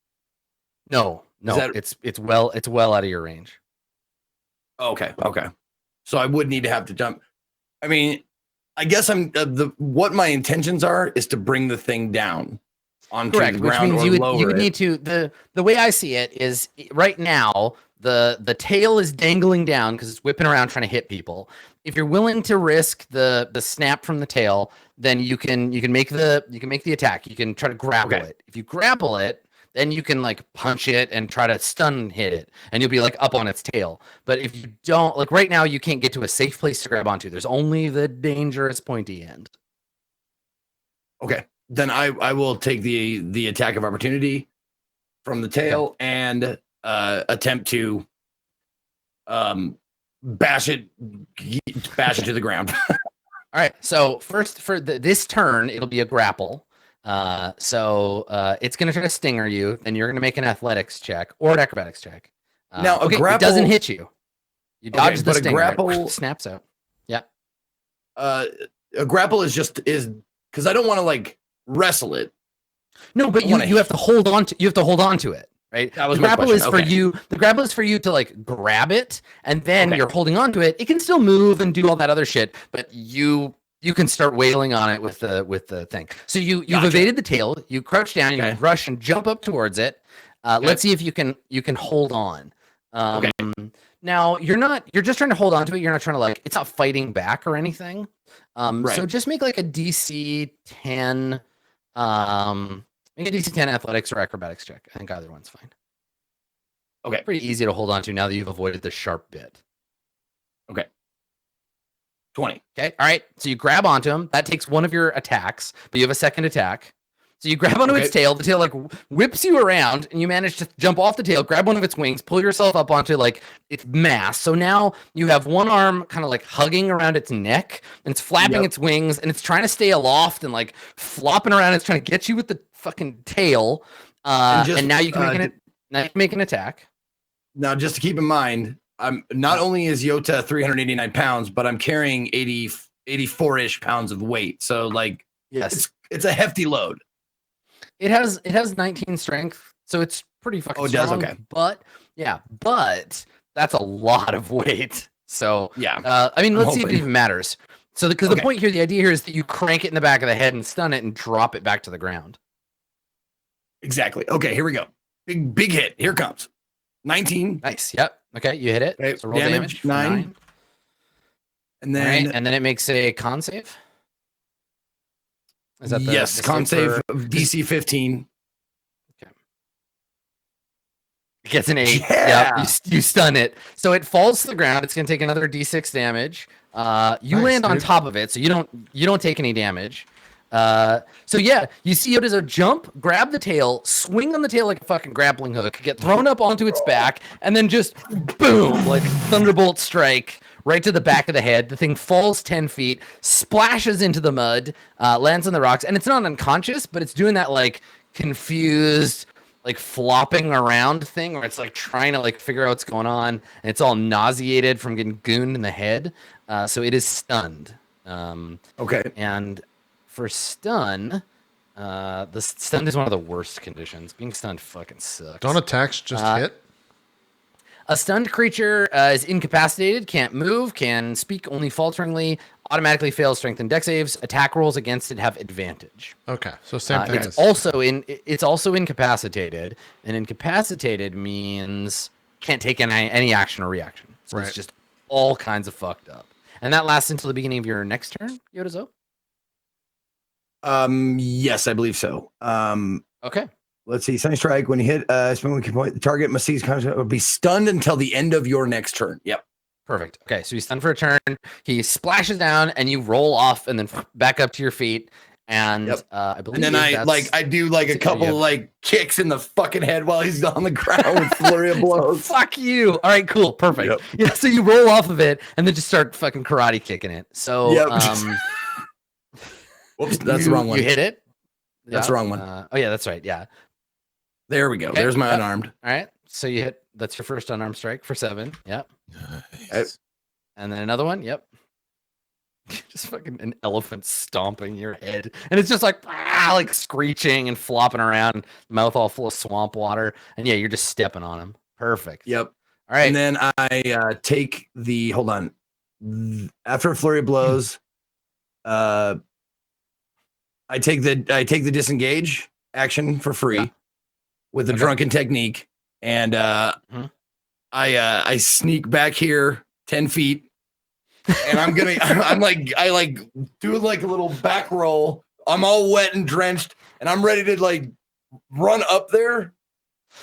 No, it's well out of your range. Okay. So I would need to have to jump. I mean, I guess what my intentions are is to bring the thing down onto the ground, which means you would need to. The way I see it is right now the tail is dangling down because it's whipping around trying to hit people. If you're willing to risk the snap from the tail, then you can make the attack. You can try to grapple it. If you grapple it, then you can like punch it and try to stun hit it, and you'll be like up on its tail. But if you don't, like right now, you can't get to a safe place to grab onto. There's only the dangerous pointy end. Okay, then I will take the attack of opportunity from the tail and attempt to bash it to the ground. All right. So first for this turn, it'll be a grapple. So it's going to try to stinger you, and you're going to make an athletics check or an acrobatics check. Now, a grapple it doesn't hit you. You dodge the stinger. A grapple it snaps out. Yeah. A grapple is because I don't want to like wrestle it. No, but you have to hold on to it. Right. The grapple is for you. The grapple is for you to like grab it, and then you're holding on to it. It can still move and do all that other shit, but you can start wailing on it with the thing. So you've evaded the tail. You crouch down. You rush and jump up towards it. Let's see if you can hold on. Okay. Now you're just trying to hold on to it. You're not trying to like, it's not fighting back or anything. Right. So just make like a DC 10, make a DC 10 athletics or acrobatics check. I think either one's fine. Okay. Pretty easy to hold on to now that you've avoided the sharp bit. Okay. 20. Okay. All right. So you grab onto him. That takes one of your attacks, but you have a second attack. So you grab onto its tail. The tail like whips you around, and you manage to jump off the tail, grab one of its wings, pull yourself up onto like its mass. So now you have one arm kind of like hugging around its neck, and it's flapping its wings, and it's trying to stay aloft and like flopping around. It's trying to get you with the fucking tail. And now you can make an attack. Now, just to keep in mind, I'm not only is Yota 389 pounds, but I'm carrying 84-ish pounds of weight. So like, yes, it's a hefty load. It has 19 strength, so it's pretty fucking strong. Does? Okay. But that's a lot of weight. So yeah, I mean, let's see if it even matters. So because the point here, the idea here is that you crank it in the back of the head and stun it and drop it back to the ground. Exactly. Okay, here we go. Big hit. Here comes. 19. Nice. Yep. Okay, you hit it. Okay. So roll damage 9. And then and then it makes a con save. Is that the con save of DC 15. Okay. It gets an 8. Yeah. Yep, you stun it. So it falls to the ground. It's gonna take another D6 damage. You land on top of it, so you don't take any damage. So yeah, you see it as a jump, grab the tail, swing on the tail like a fucking grappling hook, get thrown up onto its back, and then just boom, like thunderbolt strike right to the back of the head. The thing falls 10 feet, splashes into the mud, lands on the rocks, and it's not unconscious, but it's doing that like confused, like flopping around thing where it's like trying to like figure out what's going on, and it's all nauseated from getting gooned in the head. So it is stunned. Okay. And for stun, the stun is one of the worst conditions. Being stunned fucking sucks. Don't attacks just hit? A stunned creature is incapacitated, can't move, can speak only falteringly, automatically fails strength and dex saves. Attack rolls against it have advantage. Okay, so same thing. It's also incapacitated, and incapacitated means can't take any action or reaction. So it's just all kinds of fucked up. And that lasts until the beginning of your next turn, Yodazo? Yes, I believe so. Okay. Let's see. Sunny strike. When you hit spin one point, the target must cease contact will be stunned until the end of your next turn. Yep. Perfect. Okay, so he's stunned for a turn. He splashes down, and you roll off, and then back up to your feet. And I believe. And then I do like a couple like kicks in the fucking head while he's on the ground with flurry of blows. Fuck you. All right, cool, perfect. Yep. Yeah, so you roll off of it, and then just start fucking karate kicking it. So. Whoops, that's the wrong one. You hit it? That's the wrong one. Oh, yeah, that's right. Yeah. There we go. Okay. There's my unarmed. All right. So you hit, that's your first unarmed strike for 7. Yep. Nice. And then another one. Yep. Just fucking an elephant stomping your head. And it's just like screeching and flopping around, mouth all full of swamp water. And yeah, you're just stepping on him. Perfect. Yep. All right. And then I take the, hold on. After a flurry of blows, I take the disengage action for free with the drunken technique, and I sneak back here 10 feet, and I'm doing like a little back roll. I'm all wet and drenched, and I'm ready to like run up there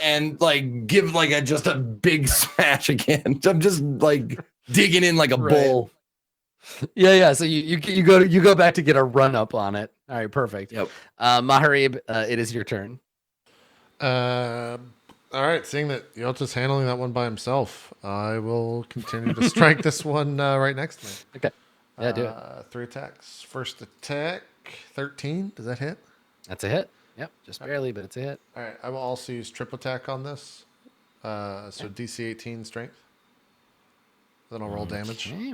and like give like just a big smash again. I'm just like digging in like a bull. Yeah. So you go back to get a run up on it. All right, perfect. Yep. Maharib, it is your turn. All right, seeing that Yota's handling that one by himself, I will continue to strike this one right next to me. Okay. Yeah, do it. 3 attacks. First attack, 13. Does that hit? That's a hit. Yep, just barely, but it's a hit. All right, I will also use triple attack on this. So DC 18 strength. Then I'll roll damage. Okay.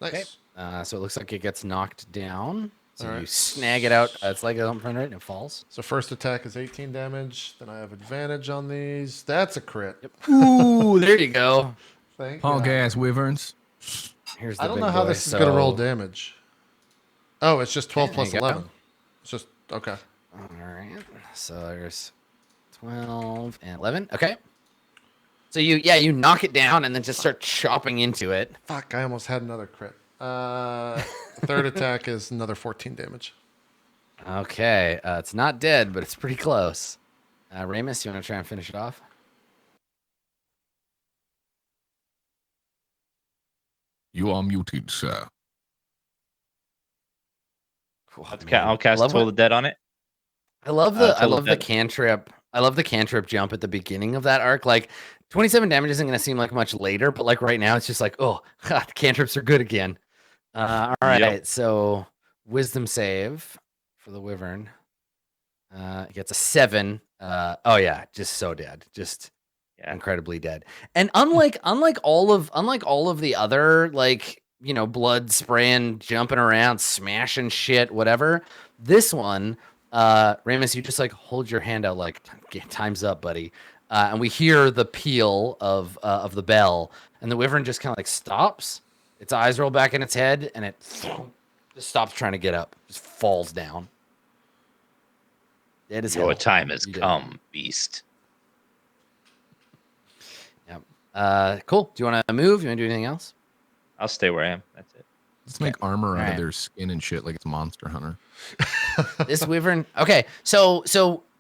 Nice. Okay. So it looks like it gets knocked down. So All you snag it out. It's like a front right, and it falls. So first attack is 18 damage. Then I have advantage on these. That's a crit. Yep. Ooh, there you go. Thank Punk God. ass wyverns. Here's the I don't big know how boy. this is going to roll damage. Oh, it's just 12 there plus you go. 11. It's just, okay. All right. So there's 12 and 11. Okay. So you knock it down and then just start chopping into it. Fuck, I almost had another crit. Third attack is another 14 damage. Okay. It's not dead, but it's pretty close. Ramus, you want to try and finish it off? You are muted, sir. I'll cast Toll the Dead on it. I love the cantrip. I love the cantrip jump at the beginning of that arc. Like 27 damage isn't going to seem like much later, but like right now it's just like, oh, God, the cantrips are good again. All right, so wisdom save for the Wyvern. It gets a 7. Oh yeah, just so dead. Just incredibly dead. And unlike all of the other, like, you know, blood spraying, jumping around, smashing shit, whatever, this one, Ramus, you just like hold your hand out like, time's up, buddy. And we hear the peal of the bell, and the Wyvern just kind of like stops. Its eyes roll back in its head, and it just stops trying to get up. Just falls down. Dead as hell. Your time has come, beast. Yep. Cool. Do you want to move? You want to do anything else? I'll stay where I am. That's it. Let's make armor out of their skin and shit like it's Monster Hunter. This Wyvern. Okay, so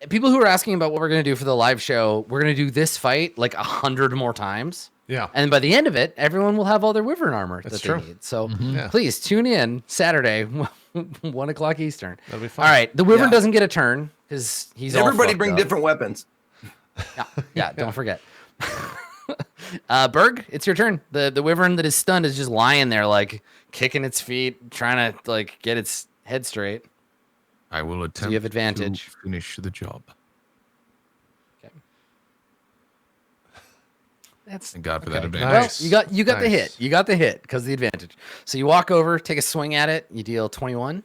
people who are asking about what we're gonna do for the live show, we're gonna do this fight like 100 more times. Yeah. And by the end of it, everyone will have all their Wyvern armor that true. they need. So please tune in Saturday, 1 o'clock Eastern. That'll be fun. All right, the Wyvern doesn't get a turn because he's everybody all bring up. different weapons. Yeah, don't forget. Berg, it's your turn. The Wyvern that is stunned is just lying there, like kicking its feet, trying to like get its head straight. I will attempt. So you have advantage. To finish the job. Okay. That's Thank God for that Okay, advantage. well, you got the Nice. hit. You got the hit because of the advantage. So you walk over, take a swing at it. You deal 21.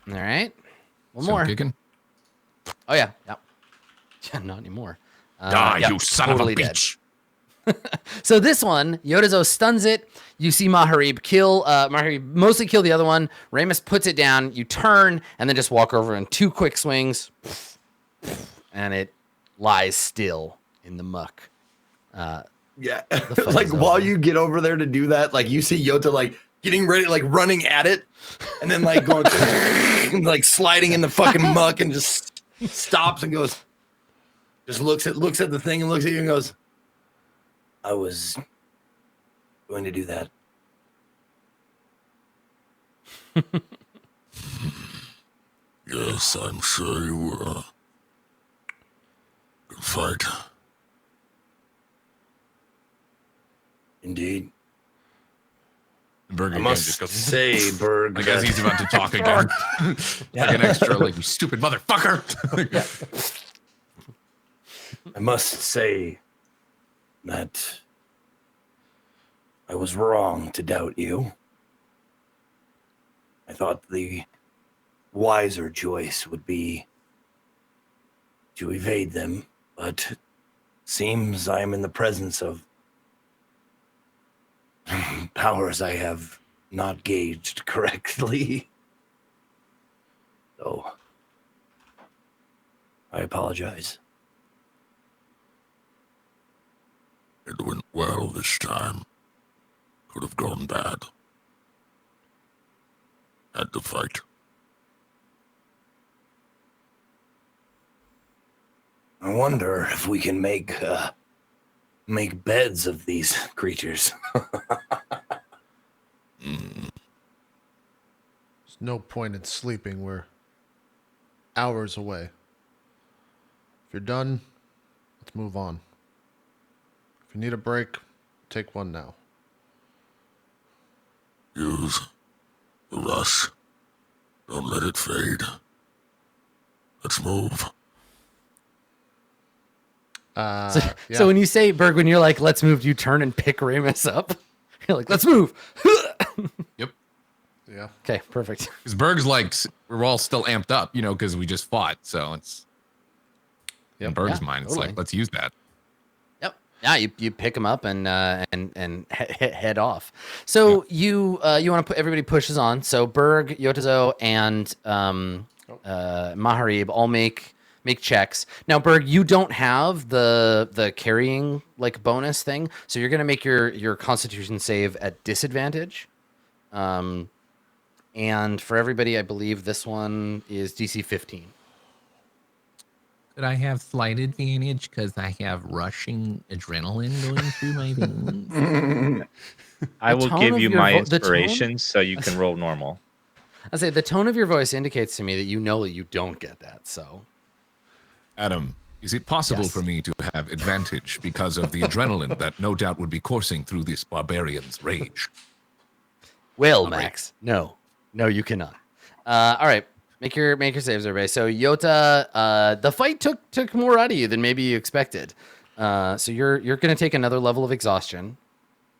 All right. One Still more. kicking. Oh yeah. Yep. Yeah, not anymore. Die, you son totally of a dead. bitch. So this one, Yodazo stuns it. You see Maharib mostly kill the other one. Ramus puts it down. You turn and then just walk over in 2 quick swings, and it lies still in the muck. Yeah. fight Like is while over. you get over there to do that, like you see Yota like getting ready, like running at it, and then like going and, like sliding in the fucking muck, and just stops and goes, just looks at the thing and looks at you and goes, I was going to do that. Yes, I'm sure you were. Good fight. Indeed. Berg I again must just goes, say, Berg, like as he's about to talk again. Like an extra, like, you stupid motherfucker. I must say that I was wrong to doubt you. I thought the wiser choice would be to evade them, but seems I am in the presence of powers I have not gauged correctly. So, I apologize. It went well this time. Could have gone bad. Had to fight. I wonder if we can make beds of these creatures. There's no point in sleeping. We're hours away. If you're done, let's move on. If you need a break, take one now. Use the rush. Don't let it fade. Let's move. So when you say, Berg, when you're like, let's move, you turn and pick Ramus up. You're like, let's move. Yep. Yeah. Okay, perfect. Because Berg's like, we're all still amped up, you know, because we just fought. So it's in Berg's mind, it's totally. like, let's use that. Yep. Yeah, you pick him up and head off. So you want to put everybody pushes on. So Berg, Yotazo, and Maharib all make make checks. Now, Berg, you don't have the carrying like bonus thing, so you're gonna make your Constitution save at disadvantage. And for everybody, I believe this one is DC 15. Could I have slight advantage because I have rushing adrenaline going through my veins? I will give you my inspiration so you can roll normal. I say the tone of your voice indicates to me that you know that you don't get that. So, Adam, is it possible for me to have advantage because of the adrenaline that no doubt would be coursing through this barbarian's rage? Well, Max, no, you cannot. All right, make your saves, everybody. So Yota, the fight took more out of you than maybe you expected. So you're gonna take another level of exhaustion.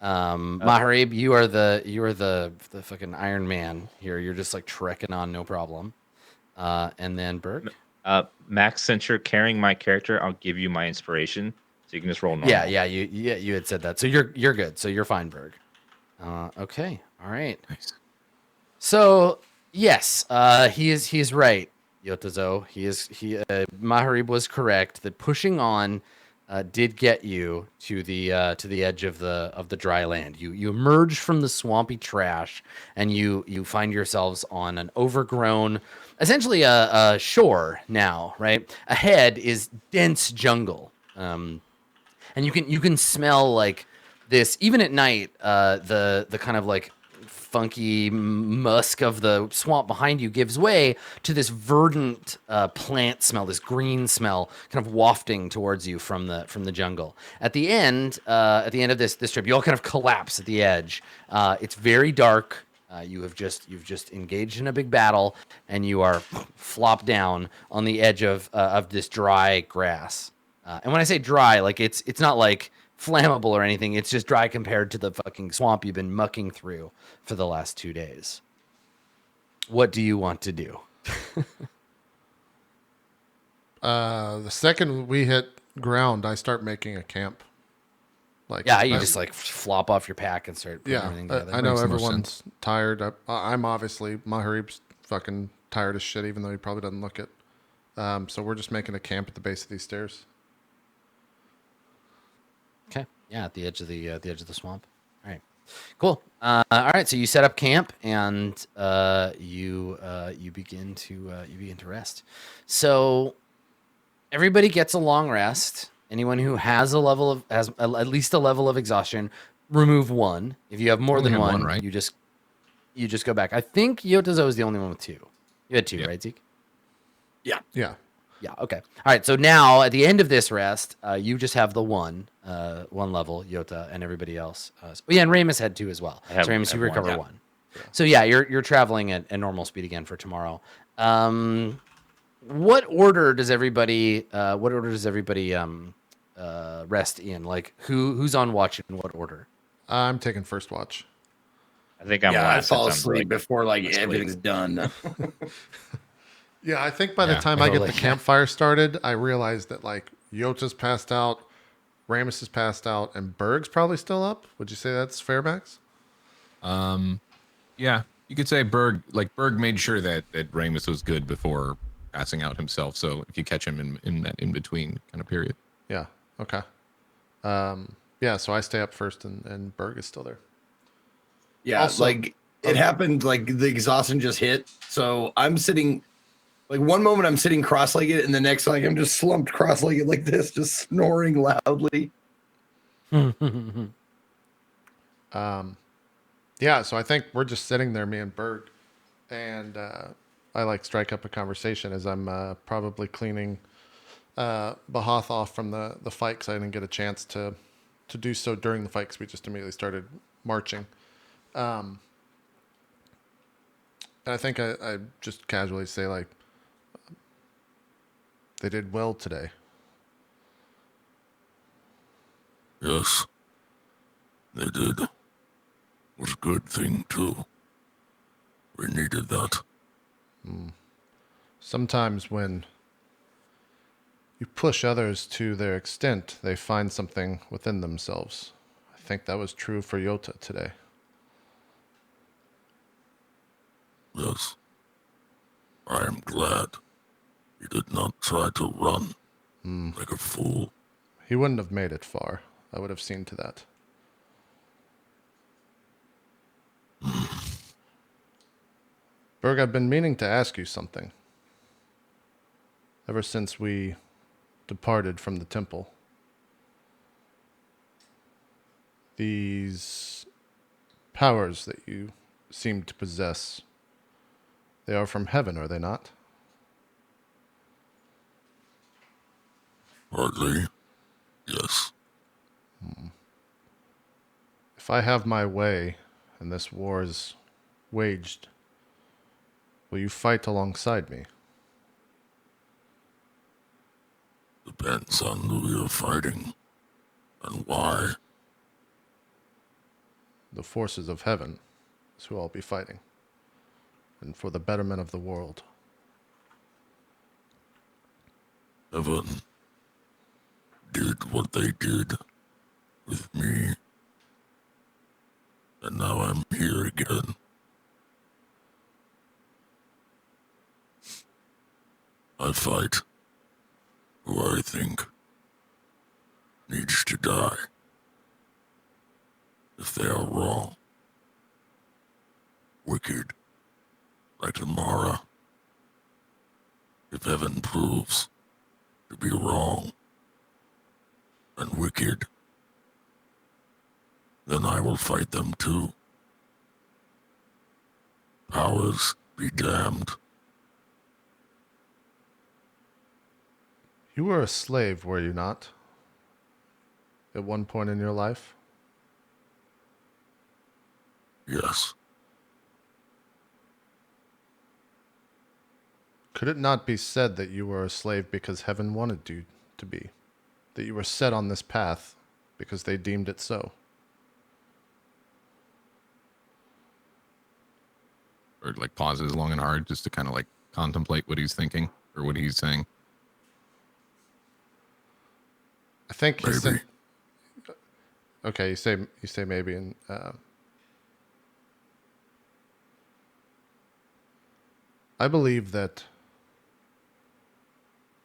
Maharib, you are the fucking Iron Man here. You're just like trekking on, no problem. And then Berg. Max, since you're carrying my character, I'll give you my inspiration, so you can just roll normal. Yeah, you had said that. So you're good. So you're fine, Berg. Okay, all right. Nice. So yes, he is right, Yotazo. Maharib was correct that pushing on did get you to the edge of the dry land. You emerge from the swampy trash, and you find yourselves on an overgrown, essentially a shore now. Right ahead is dense jungle, and you can smell like this even at night. The kind of like funky musk of the swamp behind you gives way to this verdant plant smell, this green smell, kind of wafting towards you from the jungle. At the end of this trip, you all kind of collapse at the edge. It's very dark. You've just engaged in a big battle, and you are flopped down on the edge of this dry grass. And when I say dry, like it's not like flammable or anything. It's just dry compared to the fucking swamp you've been mucking through for the last 2 days. What do you want to do? The second we hit ground, I start making a camp. You just like flop off your pack and start putting everything together. I know everyone's tired. I'm obviously, Maharib's fucking tired as shit, even though he probably doesn't look it. So we're just making a camp at the base of these stairs. Okay. Yeah, at the edge of the swamp. All right. Cool. All right. So you set up camp, and you begin to rest. So everybody gets a long rest. Anyone who has at least a level of exhaustion, remove one. If you have more than one, right? you just go back. I think Yotazo is the only one with 2. You had 2, right, Zeke? Yeah. Yeah. Okay. All right. So now at the end of this rest, you just have the one level, Yota, and everybody else. And Ramus had 2 as well. So Ramus, you recover 1. Yeah. So yeah, you're traveling at normal speed again for tomorrow. What order does everybody rest in? Like who's on watch in what order? I'm taking first watch. I think I'm last. I fall asleep before everything's done. Yeah, I think by the time I get the campfire started, I realized that Yota's passed out, Ramus is passed out, and Berg's probably still up. Would you say that's fair, Max? Yeah, you could say Berg made sure that Ramus was good before passing out himself. So if you catch him in that in between kind of period. Yeah. Okay. So I stay up first, and Berg is still there. Yeah, also, it happened. The exhaustion just hit, so I'm sitting. One moment I'm sitting cross-legged, and the next I'm just slumped cross-legged like this, just snoring loudly. So I think we're just sitting there, me and Berg, and I strike up a conversation as I'm probably cleaning Bahath off from the fight, because I didn't get a chance to do so during the fight because we just immediately started marching. And I think I just casually say they did well today. Yes, they did. It was a good thing, too. We needed that. Sometimes when you push others to their extent, they find something within themselves. I think that was true for Yota today. Yes. I am glad. He did not try to run like a fool. He wouldn't have made it far. I would have seen to that. Berg, I've been meaning to ask you something. Ever since we departed from the temple. These powers that you seem to possess, they are from heaven, are they not? Hardly. Yes. If I have my way and this war is waged, will you fight alongside me? Depends on who you're fighting and why. The forces of heaven is who I'll be fighting, and for the betterment of the world. Heaven did what they did with me, and now I'm here again. I fight who I think needs to die if they are wrong, wicked, like tomorrow. If heaven proves to be wrong and wicked, then I will fight them too. Powers be damned. You were a slave, were you not? At one point in your life? Yes. Could it not be said that you were a slave because heaven wanted you to be? That you were set on this path because they deemed it so? Or like pauses long and hard just to kind of like contemplate what he's thinking or what he's saying. I think he Maybe. said. Okay, you say maybe, and I believe that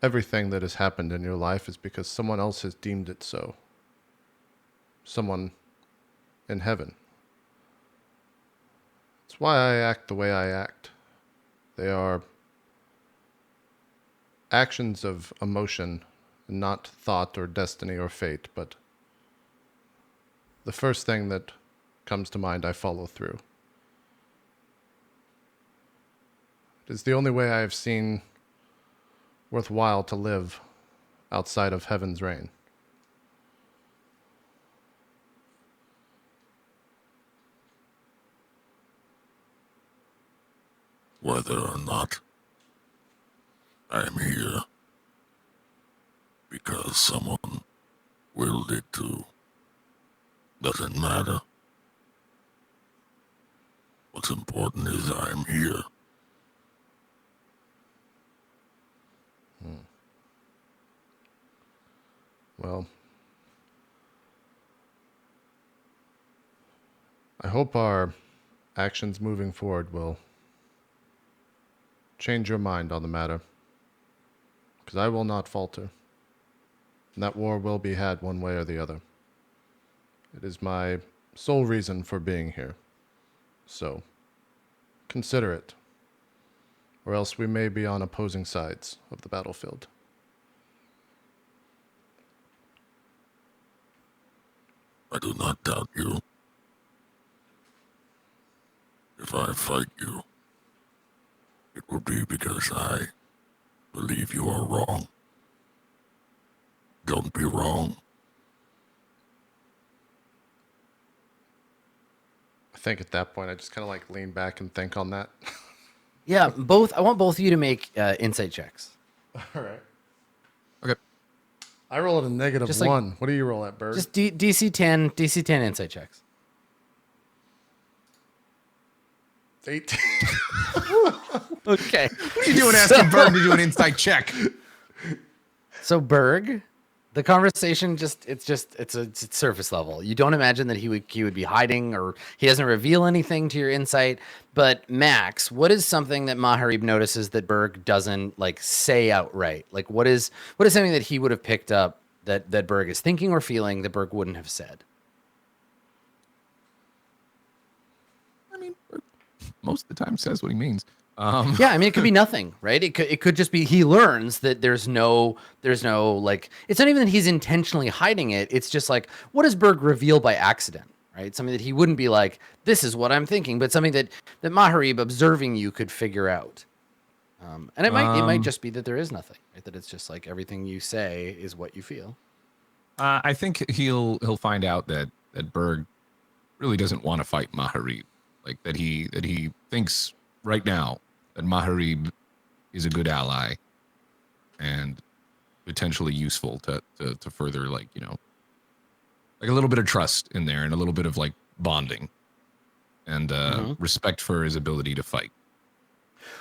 everything that has happened in your life is because someone else has deemed it so. Someone in heaven. It's why I act the way I act. They are actions of emotion, not thought or destiny or fate, but the first thing that comes to mind I follow through. It is the only way I have seen worthwhile to live outside of heaven's reign. Whether or not I am here because someone willed it to doesn't matter. What's important is I am here. Well, I hope our actions moving forward will change your mind on the matter, because I will not falter, and that war will be had one way or the other. It is my sole reason for being here, so consider it, or else we may be on opposing sides of the battlefield. I do not doubt you. If I fight you, it will be because I believe you are wrong. Don't be wrong. I think at that point I just kind of like lean back and think on that. Yeah, both. I want both of you to make insight checks. All right. Okay. I roll at a negative Just like- 1. What do you roll at, Bird? Just DC 10 insight checks. 18. Okay. What are you doing asking Berg to do an insight check? So Berg, The conversation it's surface level. You don't imagine that he would be hiding, or he doesn't reveal anything to your insight. But Max, what is something that Maharib notices that Berg doesn't like say outright? Like what is something that he would have picked up that Berg is thinking or feeling that Berg wouldn't have said? I mean, Berg most of the time says what he means. Yeah, I mean, it could be nothing, right? It could just be he learns that there's no like, it's not even that he's intentionally hiding it. It's just like, what does Berg reveal by accident, right? Something that he wouldn't be like, this is what I'm thinking, but something that Maharib observing you could figure out. And it might just be that there is nothing, right? That it's just like everything you say is what you feel. I think he'll find out that Berg really doesn't want to fight Maharib, like that he thinks right now that Maharib is a good ally and potentially useful to further, like, you know, like a little bit of trust in there and a little bit of like bonding and respect for his ability to fight.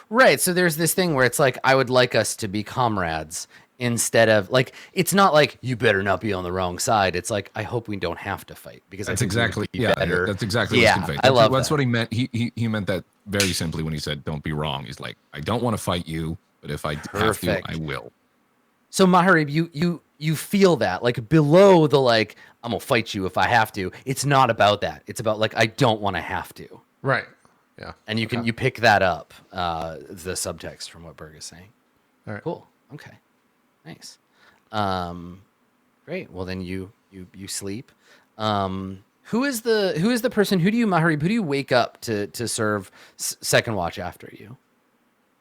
Right. So there's this thing where it's like, I would like us to be comrades instead of like, it's not like you better not be on the wrong side. It's like, I hope we don't have to fight because that's exactly better. That's exactly what's conveyed. I love that's that. what he meant. He meant that very simply when he said, don't be wrong. He's like, I don't want to fight you, but if I have to, I will. So Maharib, you feel that like below the, like, I'm gonna fight you if I have to. It's not about that. It's about like, I don't want to have to. Right. Yeah. And you pick that up, the subtext from what Berg is saying. All right. Cool. Okay. Nice. Great. Well, then you sleep. Who is the person? Who do you, Maharib? Who do you wake up to serve second watch after you?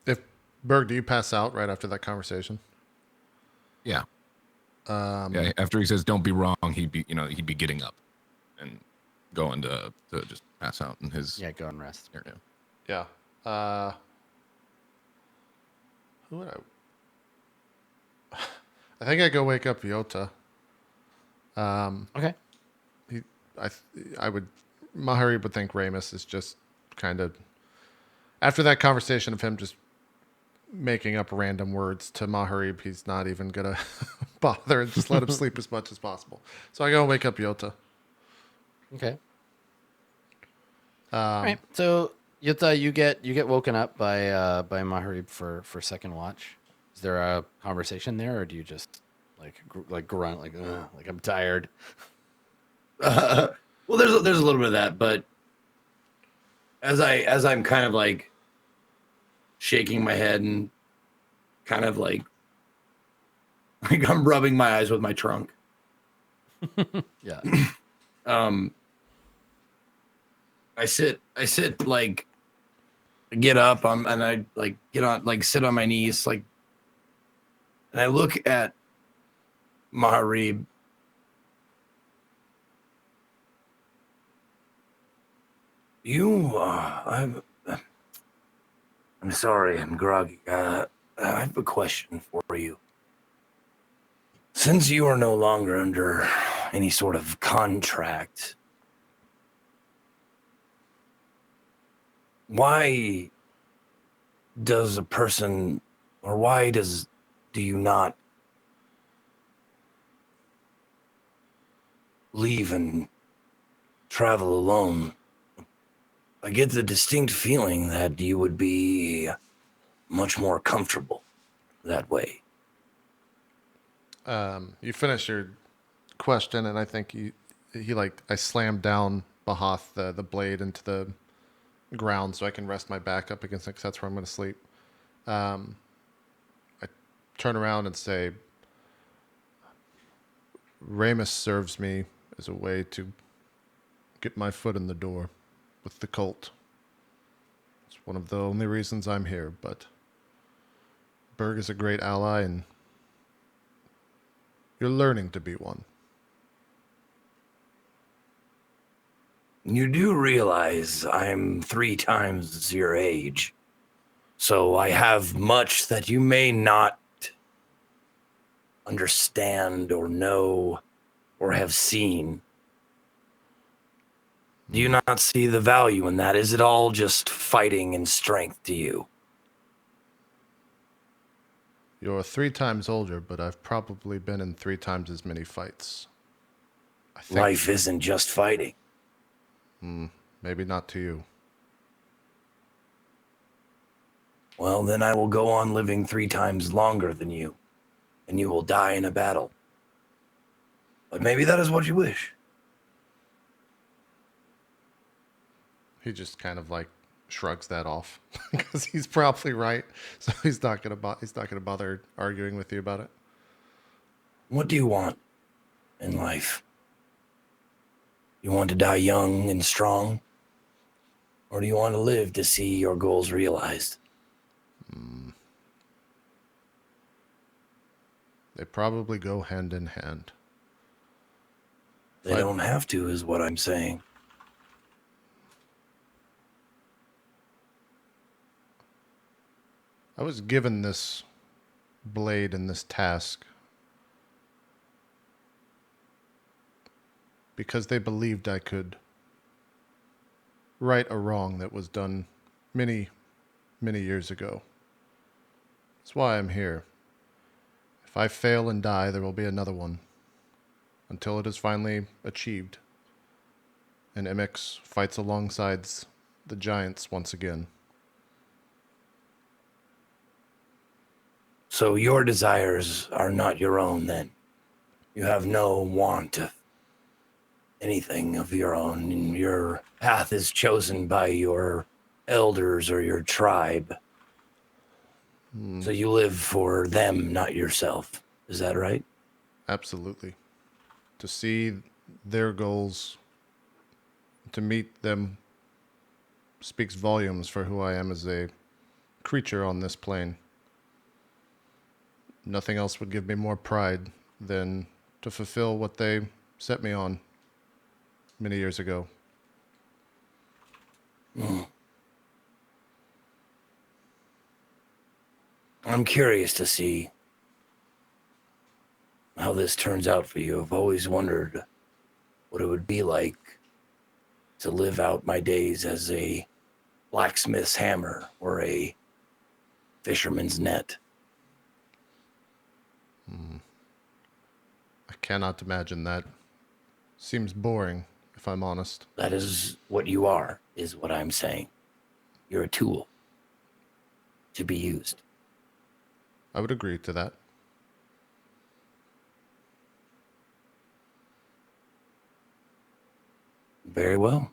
If Berg, do you pass out right after that conversation? Yeah. Yeah. After he says, "Don't be wrong," he'd be getting up and going to just pass out in his go and rest. area. Yeah. Who would I think I go wake up Yota. Okay. Maharib would think Ramus is just kind of, after that conversation of him just making up random words to Maharib, he's not even gonna bother and just let him sleep as much as possible. So I go wake up Yota. Okay. All right. So Yota, you get woken up by Maharib for second watch. Is there a conversation there, or do you just like grunt like I'm tired? Well, there's a little bit of that, but as I'm kind of like shaking my head and kind of like I'm rubbing my eyes with my trunk. Yeah. I sit like, get up and I like get on, like sit on my knees, like, and I look at Maharib. I'm sorry, I'm groggy. I have a question for you. Since you are no longer under any sort of contract, why does a person, or do you not leave and travel alone? I get the distinct feeling that you would be much more comfortable that way. You finish your question, and I think I slammed down Bahath the blade into the ground so I can rest my back up against it, because that's where I'm going to sleep. I turn around and say, Ramus serves me as a way to get my foot in the door with the cult. It's one of the only reasons I'm here, but Berg is a great ally, and you're learning to be one. You do realize I'm 3 times your age, so I have much that you may not understand or know or have seen. Do you not see the value in that? Is it all just fighting and strength to you? You're 3 times older, but I've probably been in 3 times as many fights. I think, Life isn't just fighting. maybe not to you. Well, then I will go on living 3 times longer than you, and you will die in a battle. But maybe that is what you wish. He just kind of like shrugs that off because he's probably right. So he's not gonna bother arguing with you about it. What do you want in life? You want to die young and strong? Or do you want to live to see your goals realized? They probably go hand in hand. They don't have to, is what I'm saying. I was given this blade and this task because they believed I could right a wrong that was done many, many years ago. That's why I'm here. If I fail and die, there will be another one until it is finally achieved and MX fights alongside the giants once again. So your desires are not your own then. You have no want of anything of your own, and your path is chosen by your elders or your tribe. So you live for them, not yourself. Is that right? Absolutely. To see their goals, to meet them, speaks volumes for who I am as a creature on this plane. Nothing else would give me more pride than to fulfill what they set me on many years ago. I'm curious to see how this turns out for you. I've always wondered what it would be like to live out my days as a blacksmith's hammer or a fisherman's net. I cannot imagine that. Seems boring, if I'm honest. That is what you are, is what I'm saying. You're a tool to be used. I would agree to that. Very well.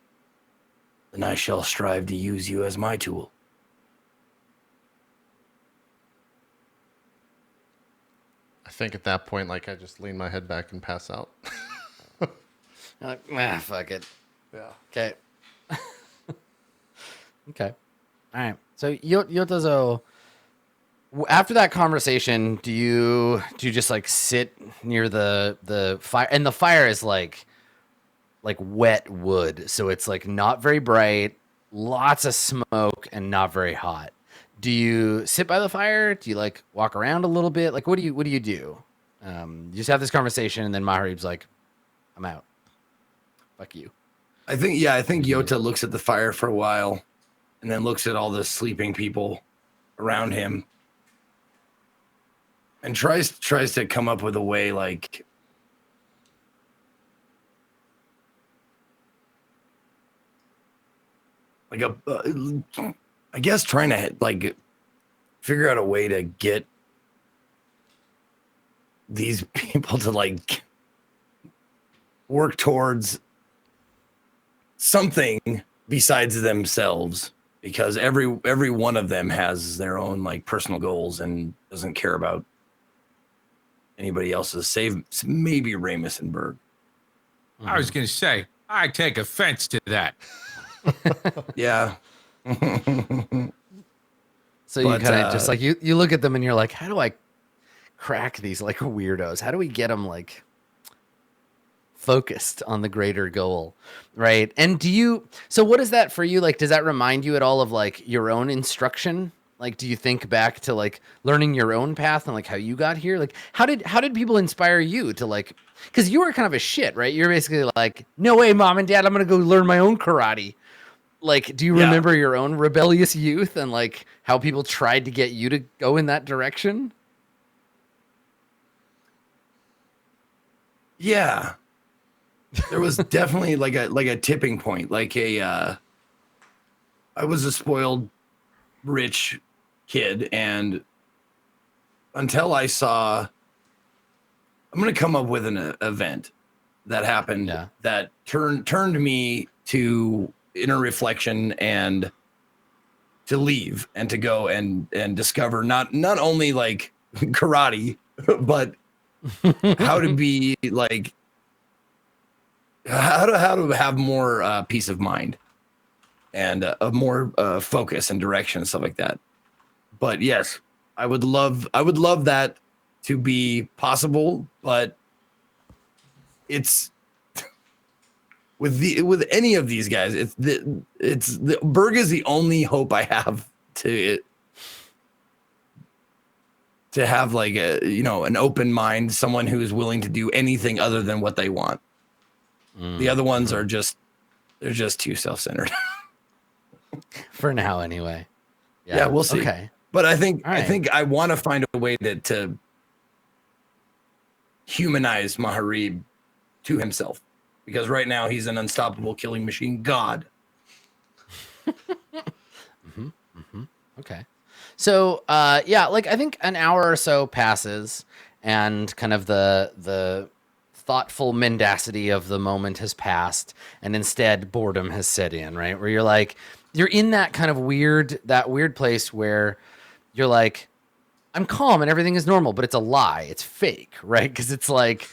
Then I shall strive to use you as my tool. I think at that point, like, I just lean my head back and pass out. You're like, fuck it. Yeah. Okay. Okay. All right. So Yotazo, after that conversation, do you just like sit near the fire? And the fire is like wet wood, so it's like not very bright, lots of smoke, and not very hot. Do you sit by the fire? Do you like walk around a little bit? Like what do you do? You just have this conversation, and then Maharib's like, "I'm out. Fuck you." I think Yota looks at the fire for a while and then looks at all the sleeping people around him and tries to come up with a way like I guess trying to like figure out a way to get these people to like work towards something besides themselves, because every one of them has their own like personal goals and doesn't care about anybody else's, save maybe Ramus and Berg. I was going to say, I take offense to that. Yeah. So you kind of just like you look at them and you're like, how do I crack these like weirdos? How do we get them like focused on the greater goal, right? And so what is that for you? Like, does that remind you at all of like your own instruction? Like, do you think back to like learning your own path and like how you got here? Like, how did people inspire you to like, because you were kind of a shit, right? You're basically like, no way, mom and dad, I'm gonna go learn my own karate. Like, do you remember your own rebellious youth and like how people tried to get you to go in that direction? Yeah. There was definitely like a tipping point, I was a spoiled rich kid, and until I saw, I'm going to come up with an event that happened that turned me to inner reflection and to leave and to go and discover not only like karate, but how to be like, how to have more peace of mind and a more focus and direction and stuff like that. But yes, I would love that to be possible, but it's with any of these guys, it's the Berg is the only hope I have to have like an open mind, someone who is willing to do anything other than what they want. The other ones are they're just too self-centered. For now, anyway. Yeah, we'll see. Okay. But I think I want to find a way to humanize Maharib to himself, because right now he's an unstoppable killing machine god. Okay. So like I think an hour or so passes, and kind of the thoughtful mendacity of the moment has passed, and instead boredom has set in, right? Where you're in that kind of weird place where you're like, I'm calm and everything is normal, but it's a lie. It's fake, right? Because it's like,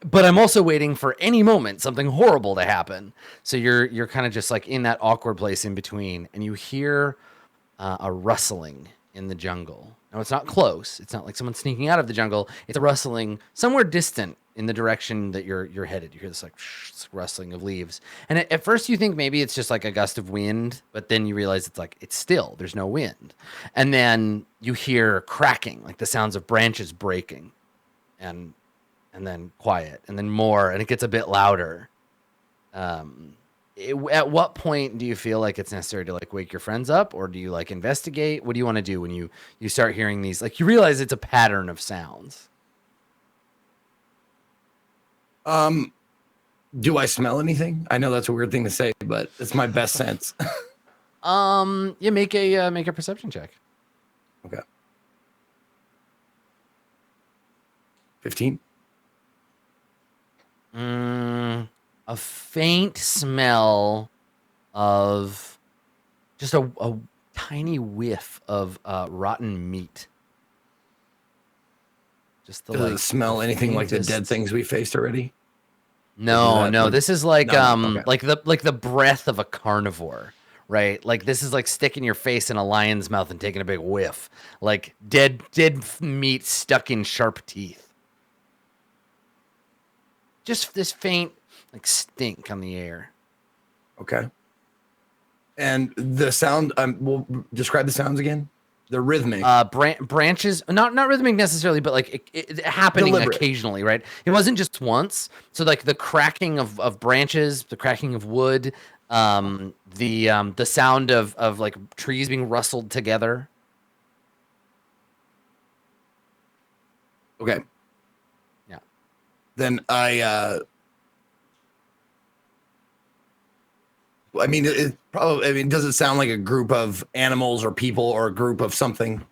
but I'm also waiting for any moment something horrible to happen. So you're kind of just like in that awkward place in between, and you hear a rustling in the jungle. Now, it's not close. It's not like someone sneaking out of the jungle. It's a rustling somewhere distant in the direction that you're headed. You hear this like rustling of leaves. And at first you think maybe it's just like a gust of wind, but then you realize it's still, there's no wind. And then you hear cracking, like the sounds of branches breaking, and then quiet, and then more, and it gets a bit louder. At what point do you feel like it's necessary to like wake your friends up, or do you like investigate? What do you want to do when you start hearing these? Like, you realize it's a pattern of sounds. Do I smell anything? I know that's a weird thing to say, but it's my best sense. Yeah, make a perception check. Okay. 15. A faint smell of just a tiny whiff of rotten meat. Just the, does it smell anything like the dead things we faced already? No. This is like like the breath of a carnivore, right? Like, this is like sticking your face in a lion's mouth and taking a big whiff, like dead meat stuck in sharp teeth. Just this faint like stink on the air. Okay. And the sound, we'll describe the sounds again. They're rhythmic. Branches, not rhythmic necessarily, but like it happening deliberate. Occasionally, right? It wasn't just once. So like the cracking of branches, the cracking of wood, the sound of like trees being rustled together. Okay. Yeah. Then I mean, it probably. I mean, does it sound like a group of animals or people or a group of something?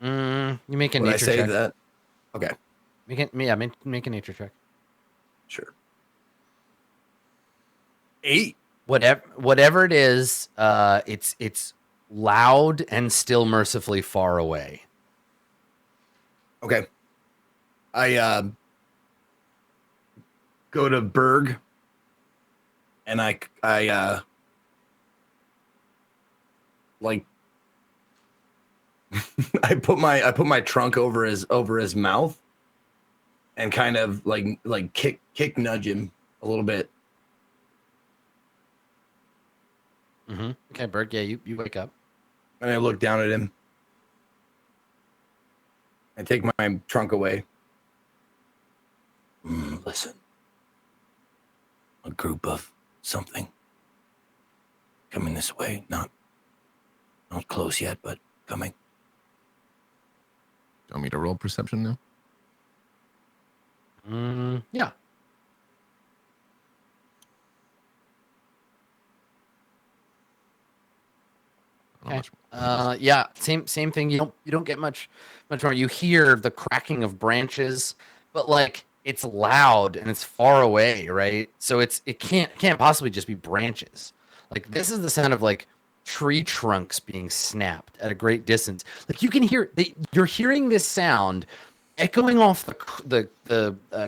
You make a nature check. Would I say that? Okay. Make a nature check. Sure. 8. Whatever it is, it's loud and still mercifully far away. Okay. I go to Berg. And I like I put my trunk over his mouth and kind of like kick nudge him a little bit. Okay, Berg. Yeah, you wake up. And I look down at him. I take my trunk away. Listen. A group of something coming this way. Not close yet, but coming. Do you want me to roll perception now? Yeah. Okay. Yeah, same thing. You don't get much more. You hear the cracking of branches, but like it's loud and it's far away, right? So it can't possibly just be branches. Like this is the sound of like tree trunks being snapped at a great distance. Like you can hear you're hearing this sound echoing off the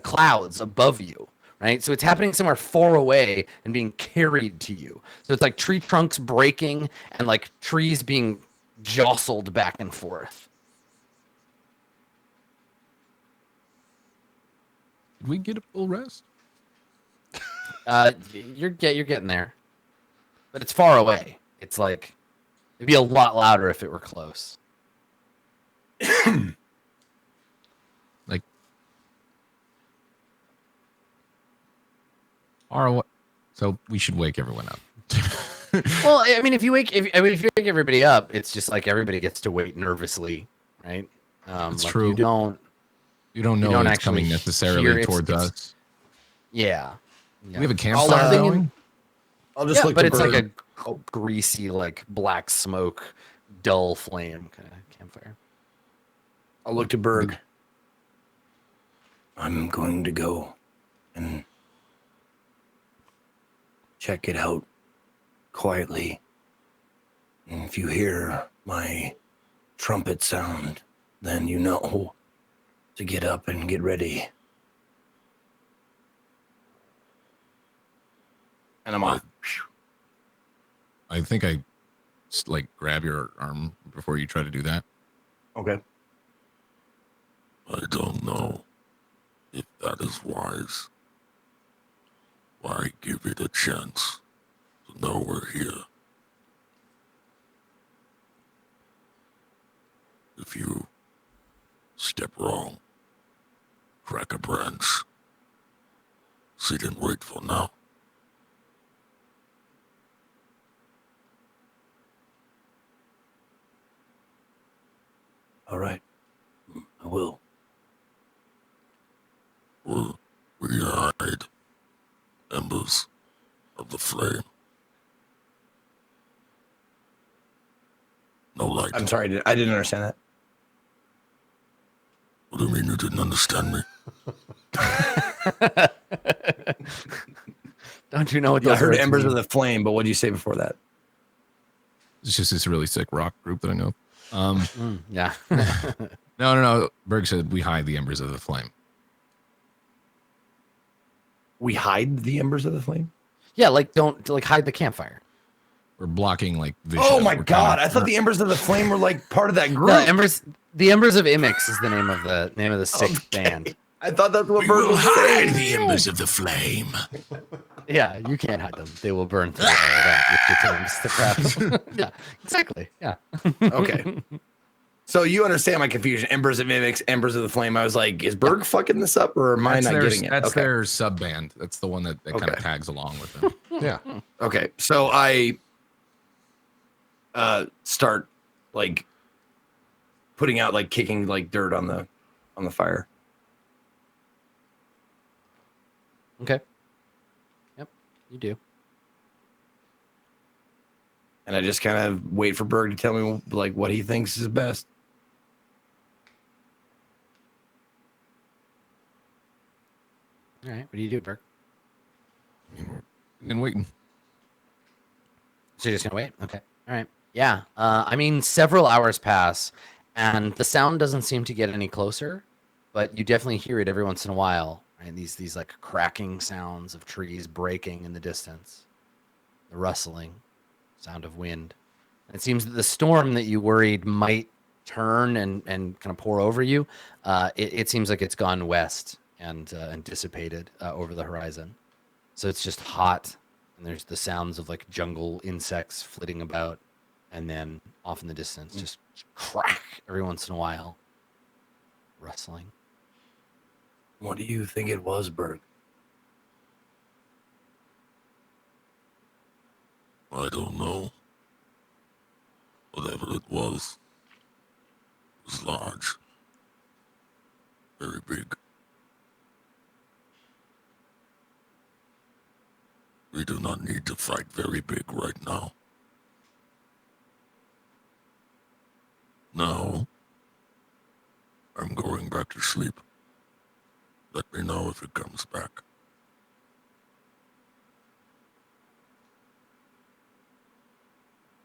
clouds above you. Right, so it's happening somewhere far away and being carried to you. So it's like tree trunks breaking and like trees being jostled back and forth. Did we get a full rest? You're getting there, but it's far away. It's like it'd be a lot louder if it were close. Like so we should wake everyone up. Well, I mean, if you wake everybody up, it's just like everybody gets to wait nervously, right? It's like true. You don't know it's coming necessarily towards us. Yeah. We have a campfire going. I'll just look. But to it's Berg. like a greasy, like black smoke, dull flame kind of campfire. I'll look to Berg. I'm going to go and check it out quietly. And if you hear my trumpet sound, then you know to get up and get ready. And I'm off. I think I like grab your arm before you try to do that. Okay. I don't know if that is wise. Why give it a chance to know we're here? If you step wrong, crack a branch, sit and wait for now. All right. I will. Will we hide embers of the flame? No light. I'm sorry, I didn't understand that. What do you mean you didn't understand me? Don't you know what Yeah, those I heard words embers mean? of the flame, but what did you say before that? It's just this really sick rock group that I know. Yeah. No. Berg said we hide the embers of the flame. We hide the embers of the flame? Yeah, like don't hide the campfire. We're blocking like vision. Oh my We're god! kinda- I thought the embers of the flame were like part of that group. The embers of Imix is the name of the sick band. I thought that's what We Berg will was hide saying. the embers of the flame. Yeah, you can't hide them. They will burn through all of that with your tongues. Yeah, exactly. Yeah. Okay. So you understand my confusion. Embers of Mimics, Embers of the Flame. I was like, is Berg fucking this up or am I not getting it? That's their sub band. That's the one that kind of Okay. tags along with them. Yeah. Okay. So I start like putting out like kicking like dirt on the fire. Okay. Yep, you do. And I just kind of wait for Berg to tell me like what he thinks is best. All right. What do you do, Burke? And waiting. So you're just gonna wait? Okay. All right. Yeah. I mean, several hours pass, and the sound doesn't seem to get any closer, but you definitely hear it every once in a while. Right? These like cracking sounds of trees breaking in the distance, the rustling, sound of wind. And it seems that the storm that you worried might turn and kind of pour over you, it seems like it's gone west and dissipated over the horizon. So it's just hot, and there's the sounds of like jungle insects flitting about, and then off in the distance, just crack every once in a while, rustling. What do you think it was, Berg? I don't know. Whatever it was large. Very big. We do not need to fight very big right now. Now, I'm going back to sleep. Let me know if it comes back.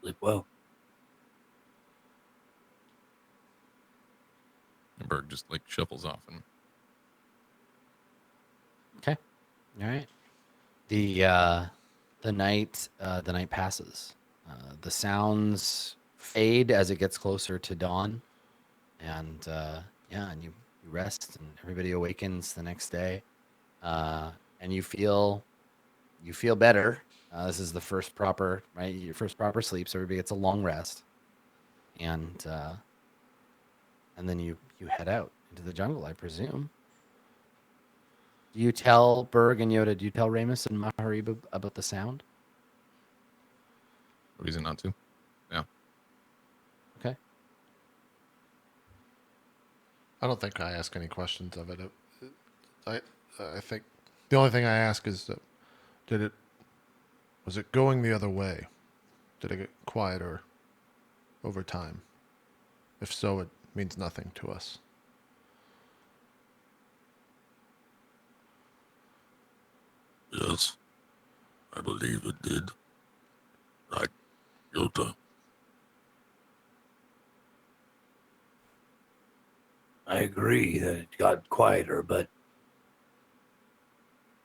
Sleep well. And Berg just like shuffles off and All right. The night passes. The sounds fade as it gets closer to dawn, and and you rest, and everybody awakens the next day, and you feel better. This is the first proper your first proper sleep, so everybody gets a long rest, and then you head out into the jungle, I presume. Do you tell Berg and Yoda, do you tell Ramus and Maharib about the sound? reason not to. Yeah. Okay. I don't think I ask any questions of it. I think the only thing I ask is, was it going the other way? Did it get quieter over time? If so, it means nothing to us. Yes, I believe it did. Right, Yota? I agree that it got quieter, but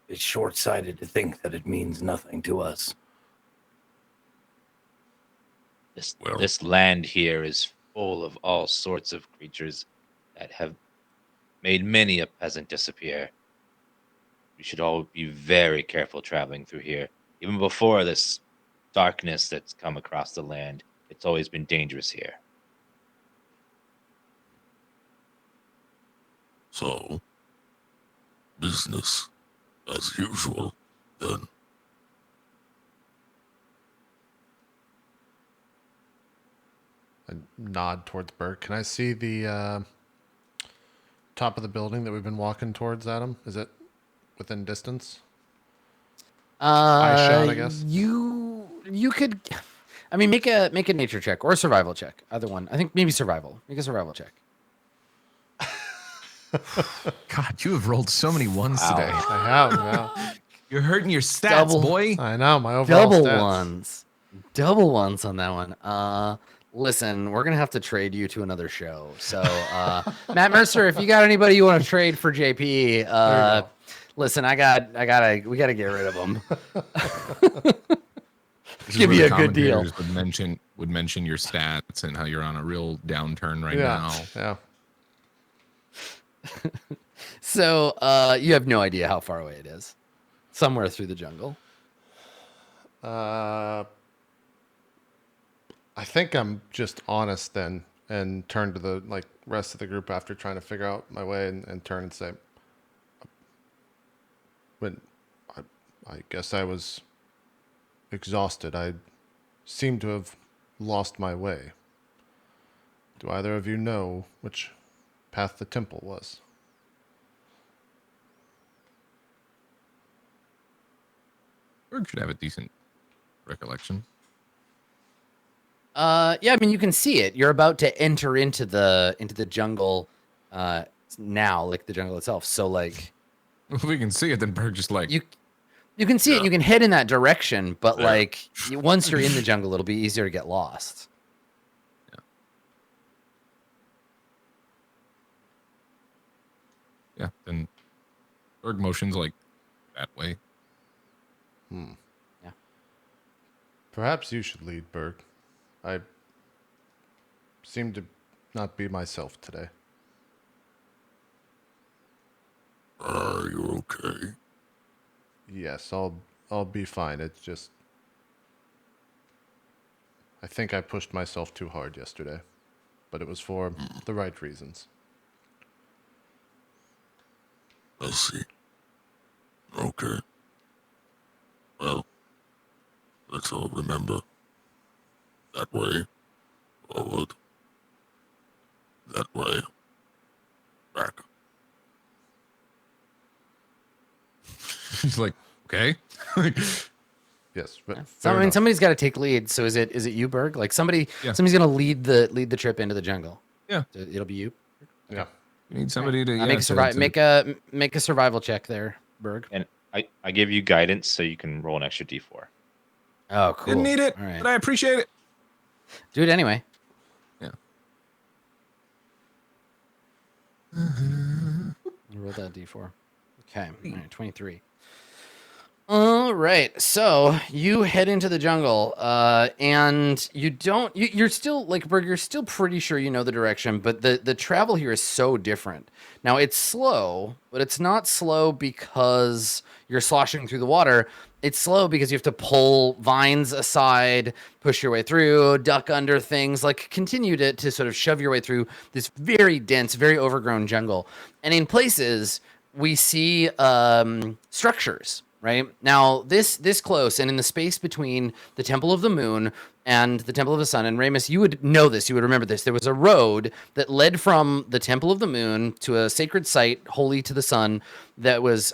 it's short-sighted to think that it means nothing to us. This land here is full of all sorts of creatures that have made many a peasant disappear. We should all be very careful traveling through here. Even before this darkness that's come across the land, it's always been dangerous here. So, business as usual, then. I nod towards Bert. Can I see the top of the building that we've been walking towards, Adam? Is it within distance? Eye shot, I guess. You could, I mean, make a nature check or a survival check. Either one. I think maybe survival. Make a survival check. God, you have rolled so many ones today. I have. Yeah. You're hurting your stats, boy. I know my overall Double ones on that one. Listen, we're gonna have to trade you to another show. So, Matt Mercer, if you got anybody you want to trade for JP, listen, we gotta get rid of them. Give me a good deal. Would mention your stats and how you're on a real downturn right now. Yeah. So, you have no idea how far away it is. Somewhere through the jungle. I think I'm just honest then, and turn to the rest of the group after trying to figure out my way, and turn and say, "When I guess I was exhausted. I seem to have lost my way. Do either of you know which path the temple was?" Berg should have a decent recollection. Yeah, I mean, you can see it. You're about to enter into the jungle now, like the jungle itself. So like, if we can see it, then Berg just like you can see it. You can head in that direction, but like once you're in the jungle, it'll be easier to get lost. Yeah. Then Berg motions like that way. Yeah. Perhaps you should lead, Berg. I seem to not be myself today. Are you okay? Yes, I'll be fine. It's just I think I pushed myself too hard yesterday, but it was for the right reasons. I see. Okay. Well, let's all remember. That way, forward. That way, back. He's like, okay. Yes. But So, I mean, somebody's got to take lead. So is it you, Berg? Like somebody's going to lead the trip into the jungle. Yeah. So it'll be you. Okay. Yeah. You need somebody to make a survival check there, Berg. And I give you guidance so you can roll an extra d4. Oh, cool. Didn't need it, All right. but I appreciate it. Do it anyway. Yeah. Roll that d4. Okay. All right, 23. All right, so you head into the jungle, and you're still, like, Berg, you're still pretty sure you know the direction, but the travel here is so different. Now, it's slow, but it's not slow because you're sloshing through the water. It's slow because you have to pull vines aside, push your way through, duck under things, like continue to sort of shove your way through this very dense, very overgrown jungle. And in places, we see structures. Right now, this close and in the space between the Temple of the Moon and the Temple of the Sun, and Ramus, you would know this, you would remember this. There was a road that led from the Temple of the Moon to a sacred site holy to the sun that was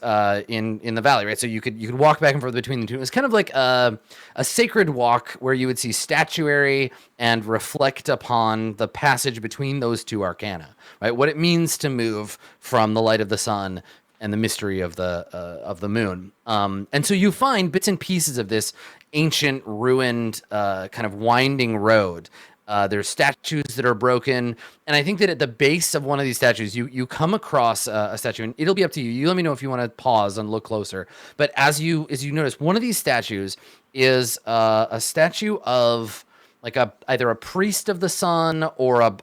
in the valley, right? So you could walk back and forth between the two. It was kind of like a sacred walk where you would see statuary and reflect upon the passage between those two arcana, right? What it means to move from the light of the sun and the mystery of the moon. And so you find bits and pieces of this ancient, ruined, kind of winding road. There's statues that are broken. And I think that at the base of one of these statues, you come across a statue, and it'll be up to you. You let me know if you want to pause and look closer. But as you notice, one of these statues is a statue of like either a priest of the sun or a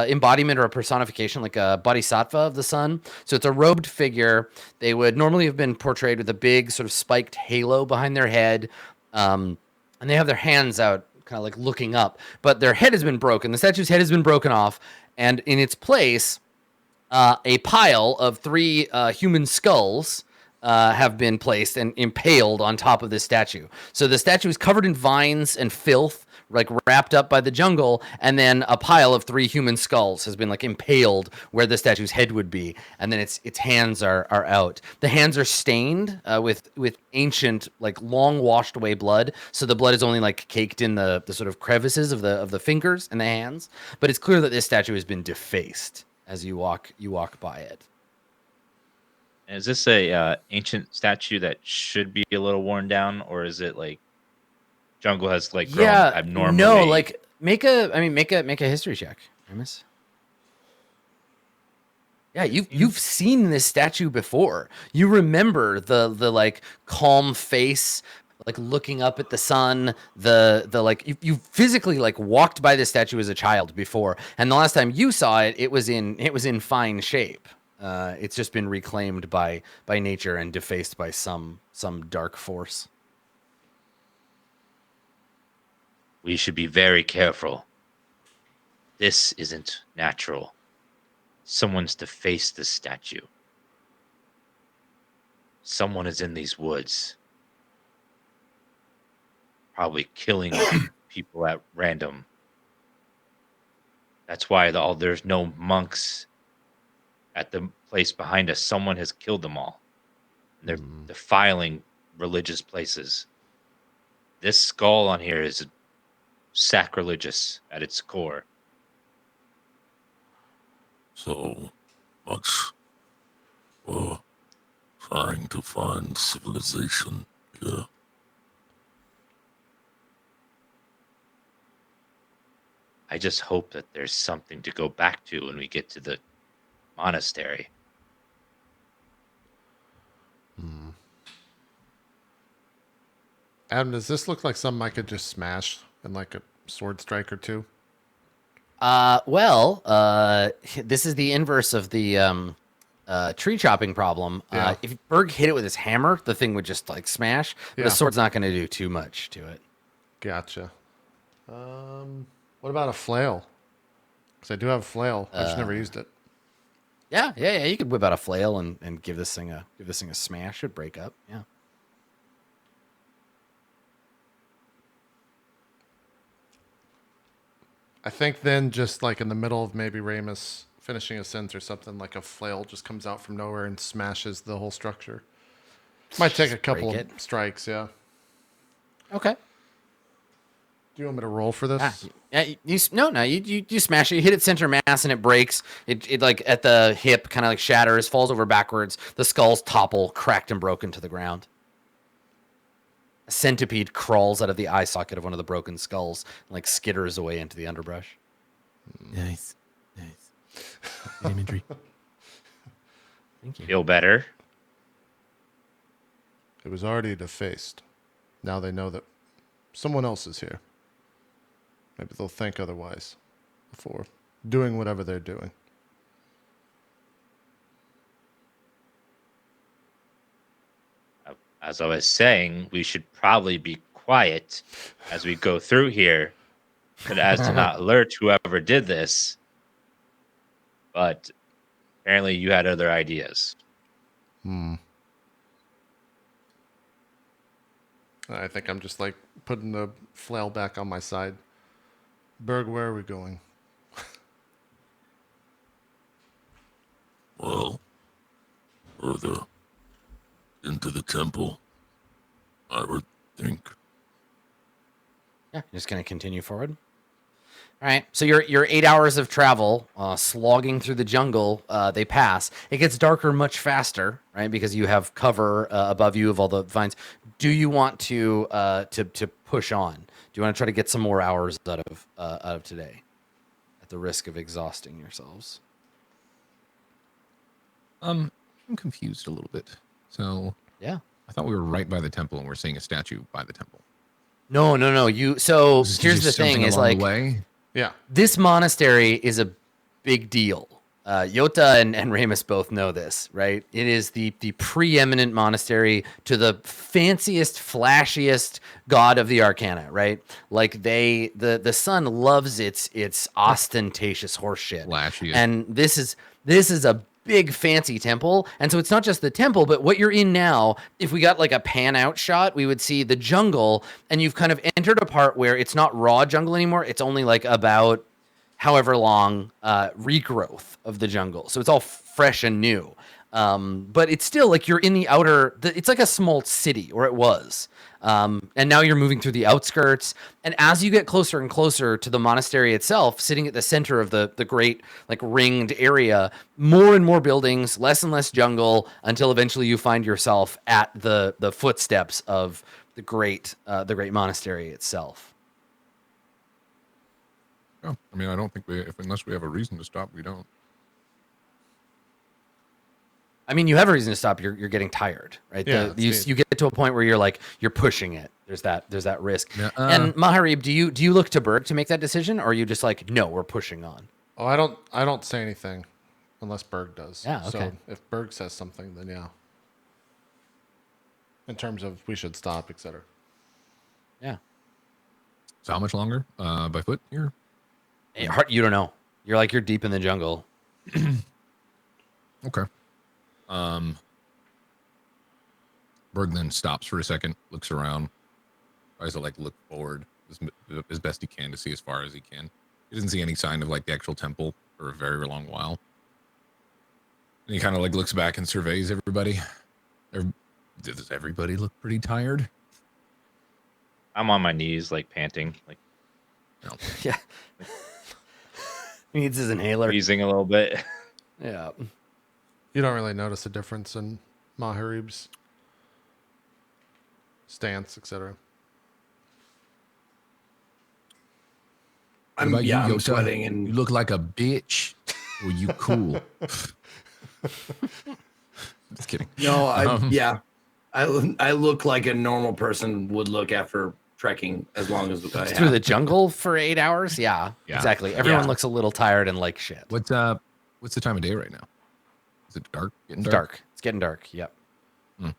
embodiment or a personification, like a bodhisattva of the sun. So it's a robed figure. They would normally have been portrayed with a big sort of spiked halo behind their head, and they have their hands out, kind of like looking up. But their head has been broken. The statue's head has been broken off, and in its place, a pile of 3 human skulls have been placed and impaled on top of this statue. So the statue is covered in vines and filth, like wrapped up by the jungle, and then a pile of 3 human skulls has been like impaled where the statue's head would be, and then its hands are out. The hands are stained with ancient, like long washed away blood, so the blood is only like caked in the sort of crevices of the fingers and the hands. But it's clear that this statue has been defaced as you walk by it. Is this a ancient statue that should be a little worn down, or is it like jungle has like grown abnormally? No, like make a history check, Remus. Yeah, you've seen this statue before. You remember the like calm face, like looking up at the sun. The like you physically like walked by this statue as a child before, and the last time you saw it, it was in fine shape. It's just been reclaimed by nature and defaced by some dark force. We should be very careful. This isn't natural. Someone's defaced this statue. Someone is in these woods, probably killing people at random. That's why there's no monks at the place behind us. Someone has killed them all. They're defiling religious places. This skull on here is sacrilegious at its core. So much for trying to find civilization here. I just hope that there's something to go back to when we get to the monastery. Adam, does this look like something I could just smash in like a sword strike or two? This is the inverse of the tree chopping problem. Yeah. If Berg hit it with his hammer, the thing would just like smash. But the sword's not going to do too much to it. Gotcha. What about a flail? Because I do have a flail. I just never used it. Yeah. You could whip out a flail and give this thing a smash. It'd break up. Yeah. I think then just like in the middle of maybe Ramus finishing a sentence or something, like a flail just comes out from nowhere and smashes the whole structure. Might take a couple of strikes, yeah. Okay. Do you want me to roll for this? You smash it. You hit it center mass and it breaks. It like at the hip, kind of like shatters, falls over backwards. The skulls topple, cracked and broken to the ground. A centipede crawls out of the eye socket of one of the broken skulls and like skitters away into the underbrush. Nice. Imagery. Thank you. Feel better? It was already defaced. Now they know that someone else is here. Maybe they'll think otherwise before doing whatever they're doing. As I was saying, we should probably be quiet as we go through here, but as to not alert whoever did this. But apparently you had other ideas. I think I'm just like putting the flail back on my side. Berg, where are we going? Well, further into the temple, I would think. Yeah, you're just gonna continue forward. All right, so your 8 hours of travel, slogging through the jungle, they pass. It gets darker much faster, right? Because you have cover above you of all the vines. Do you want to push on? Do you want to try to get some more hours out of today, at the risk of exhausting yourselves? I'm confused a little bit. So yeah, I thought we were right by the temple, and we're seeing a statue by the temple. No. So here's the thing: is like, yeah, this monastery is a big deal. Yota and Ramus both know this, right? It is the preeminent monastery to the fanciest, flashiest god of the Arcana, right? Like the sun loves its ostentatious horse shit. Flashiest. And this is a big fancy temple, and so it's not just the temple, but what you're in now. If we got like a pan out shot, we would see the jungle, and you've kind of entered a part where it's not raw jungle anymore. It's only like about however long regrowth of the jungle, so it's all fresh and new. But it's still like you're in the outer. It's like a small city, or it was. And now you're moving through the outskirts. And as you get closer and closer to the monastery itself, sitting at the center of the great like ringed area, more and more buildings, less and less jungle, until eventually you find yourself at the footsteps of the great monastery itself. Oh, I mean, I don't think unless we have a reason to stop, we don't. I mean, you have a reason to stop. You're getting tired, right? Yeah, you get to a point where you're pushing it. There's that risk. Yeah, and Maharib, do you look to Berg to make that decision, or are you just like, no, we're pushing on? Oh, I don't say anything unless Berg does. Yeah, okay. So if Berg says something, then yeah. In terms of we should stop, etc. Yeah. So how much longer by foot here? You don't know. You're deep in the jungle. Okay. Berg then stops for a second, looks around, tries to like look forward as best he can to see as far as he can. He doesn't see any sign of like the actual temple for a very long while. And he kind of like looks back and surveys everybody. Does everybody look pretty tired? I'm on my knees, like panting, like No. Yeah. He needs his inhaler. breathing a little bit. Yeah. You don't really notice a difference in Maharib's stance, etc. I'm Yota? sweating and You look like a bitch. Were you cool? Just kidding. no, I look like a normal person would look after trekking as long as I Through the jungle for 8 hours? Yeah, Yeah. exactly. Everyone looks a little tired and like shit. What's the time of day right now? Is it dark? Getting It's dark. It's getting dark. Yep. All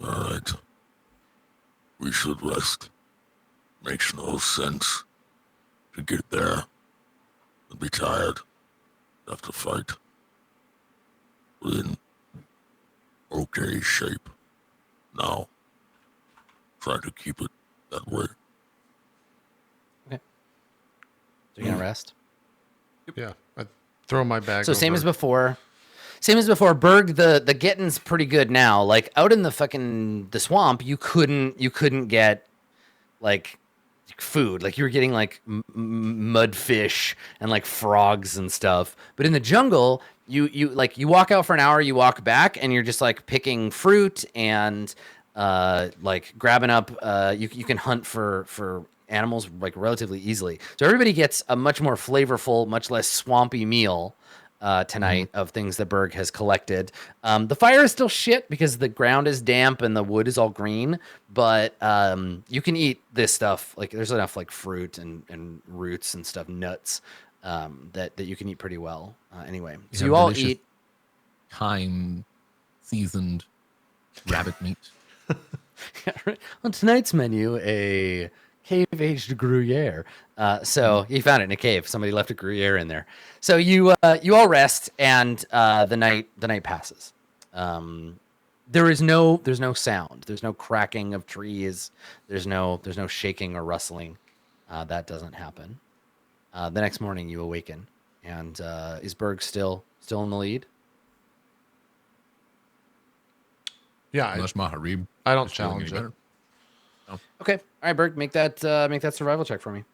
right. We should rest. Makes no sense to get there and be tired, have to fight. We're in okay shape now. Try to keep it that way. So you're gonna rest? Yeah, I throw my bag. So same over. as before. Same as before, Berg, the getting's pretty good now. Like out in the swamp, you couldn't get like food. Like you were getting like mudfish and like frogs and stuff. But in the jungle, you walk out for an hour, you walk back, and you're just like picking fruit and like grabbing up. You can hunt for animals like relatively easily. So everybody gets a much more flavorful, much less swampy meal tonight of things that Berg has collected. The fire is still shit because the ground is damp and the wood is all green, but you can eat this stuff. Like there's enough like fruit and roots and stuff, nuts, that you can eat pretty well. Anyway, so you all eat time seasoned rabbit meat. Yeah, right. On tonight's menu, a cave-aged Gruyere. So he found it in a cave. Somebody left a Gruyere in there. So you all rest, and the night passes. There's no sound. There's no cracking of trees. There's no shaking or rustling. That doesn't happen. The next morning you awaken, and is Berg still in the lead? Yeah, Unless Maharib. I don't challenge it. Okay, all right, Berg, make that survival check for me.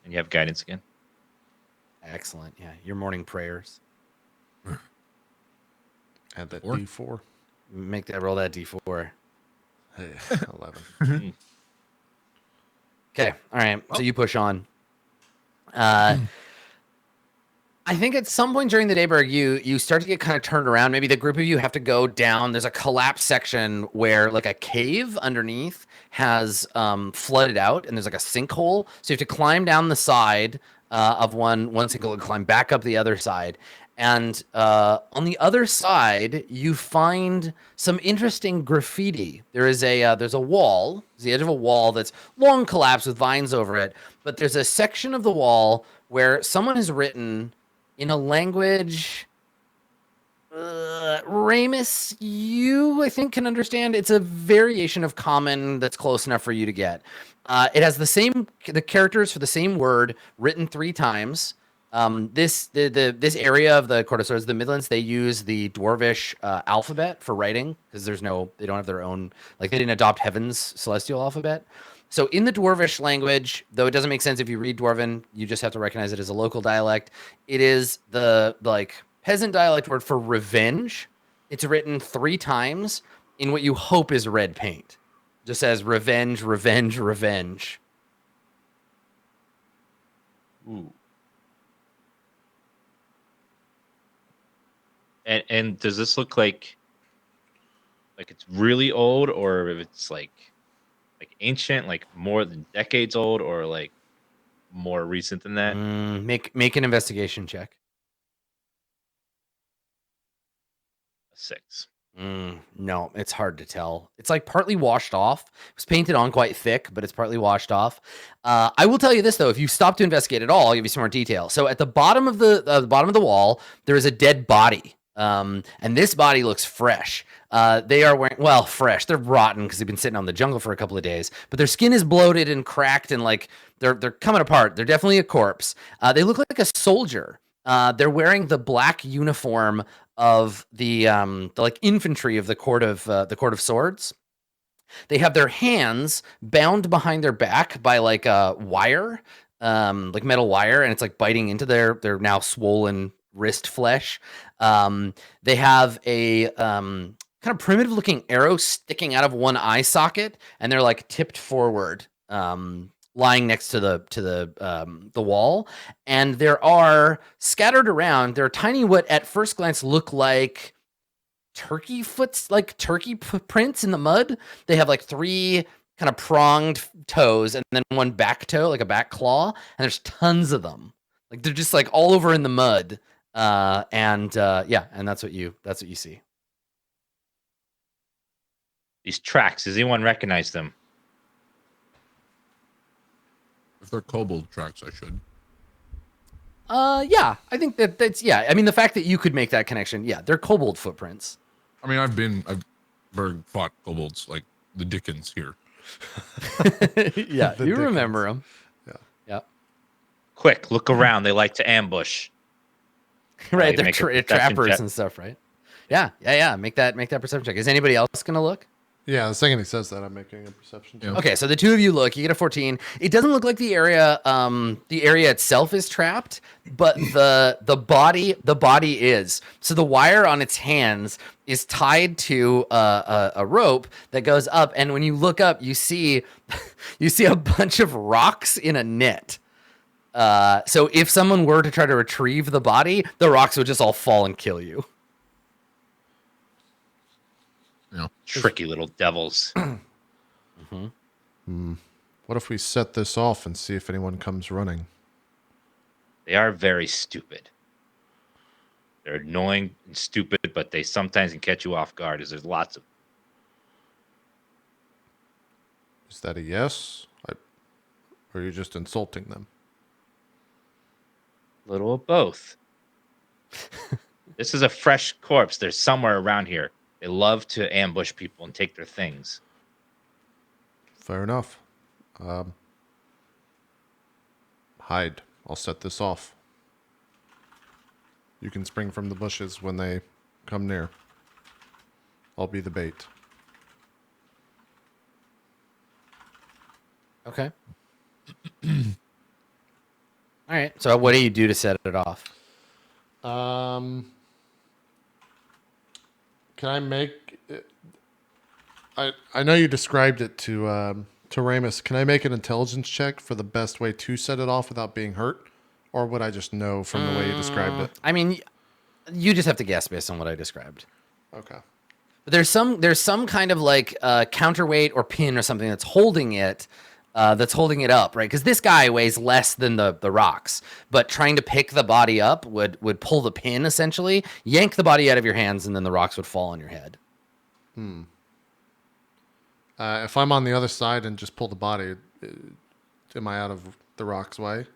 And you have guidance again. Excellent. Yeah, your morning prayers. Add that Four. D4. Roll that D4. Hey, 11. Okay, all right. So you push on. I think at some point during the day, Berg, you start to get kind of turned around. Maybe the group of you have to go down. There's a collapsed section where like a cave underneath has flooded out, and there's like a sinkhole. So you have to climb down the side of one sinkhole and climb back up the other side. And on the other side, you find some interesting graffiti. There's a wall. There's the edge of a wall that's long collapsed with vines over it. But there's a section of the wall where someone has written in a language Ramus, you I think can understand. It's a variation of common that's close enough for you to get. It has the characters for the same word written 3 times. This area of the Court of Swords, the Midlands, they use the Dwarvish alphabet for writing because they don't have their own, like they didn't adopt Heaven's celestial alphabet. So in the Dwarvish language, though it doesn't make sense if you read Dwarven, you just have to recognize it as a local dialect. It is the like peasant dialect word for revenge. It's written 3 times in what you hope is red paint. Just says revenge, revenge, revenge. Ooh. And does this look like it's really old, or if it's like ancient, like more than decades old, or like more recent than that? Make an investigation check. A 6. No, it's hard to tell. It's like partly washed off. It was painted on quite thick, but it's partly washed off. I will tell you this though: if you stop to investigate at all, I'll give you some more detail. So at the bottom of the wall, there is a dead body. And this body looks fresh. They are wearing, fresh. They're rotten because they've been sitting on the jungle for a couple of days, but their skin is bloated and cracked and like they're coming apart. They're definitely a corpse. They look like a soldier. They're wearing the black uniform of the like infantry of the Court of Swords. They have their hands bound behind their back by like a wire, like metal wire, and it's like biting into their now swollen wrist flesh. They have a kind of primitive looking arrow sticking out of one eye socket, and they're like tipped forward, lying next to the wall. And there are scattered around, there are tiny, what at first glance look like turkey prints in the mud. They have like 3 kind of pronged toes and then 1 back toe, like a back claw, and there's tons of them. Like they're just like all over in the mud. And that's what you see. These tracks, does anyone recognize them? If they're kobold tracks, I should. Yeah, I think that's yeah. I mean, the fact that you could make that connection, yeah, they're kobold footprints. I mean, I've fought kobolds like the Dickens here. Yeah, you remember them. Yeah. Yeah. Quick, look around. They like to ambush. right, they're trappers and stuff, right? Yeah. Make that perception check. Is anybody else gonna look? Yeah, the second he says that, I'm making a perception check. Okay, so the two of you look. You get a 14. It doesn't look like the area itself is trapped, but the body is. So the wire on its hands is tied to a rope that goes up, and when you look up, you see a bunch of rocks in a net. So if someone were to try to retrieve the body, the rocks would just all fall and kill you. Tricky little devils. What if we set this off and see if anyone comes running? They are very stupid. They're annoying and stupid, but they sometimes can catch you off guard, as there's lots of. Is that a yes? Or are you just insulting them? A little of both. This is a fresh corpse. They're somewhere around here. They love to ambush people and take their things. Fair enough. Hide. I'll set this off. You can spring from the bushes when they come near. I'll be the bait. Okay. All right. So what do you do to set it off? Can I make it? I know you described it to Ramus. Can I make an intelligence check for the best way to set it off without being hurt? Or would I just know from the way you described it? I mean, you just have to guess based on what I described. Okay. But there's some kind of like counterweight or pin or something that's holding it up, right? Because this guy weighs less than the rocks, but trying to pick the body up would pull the pin, essentially, yank the body out of your hands, and then the rocks would fall on your head. If I'm on the other side and just pull the body, am I out of the rock's way?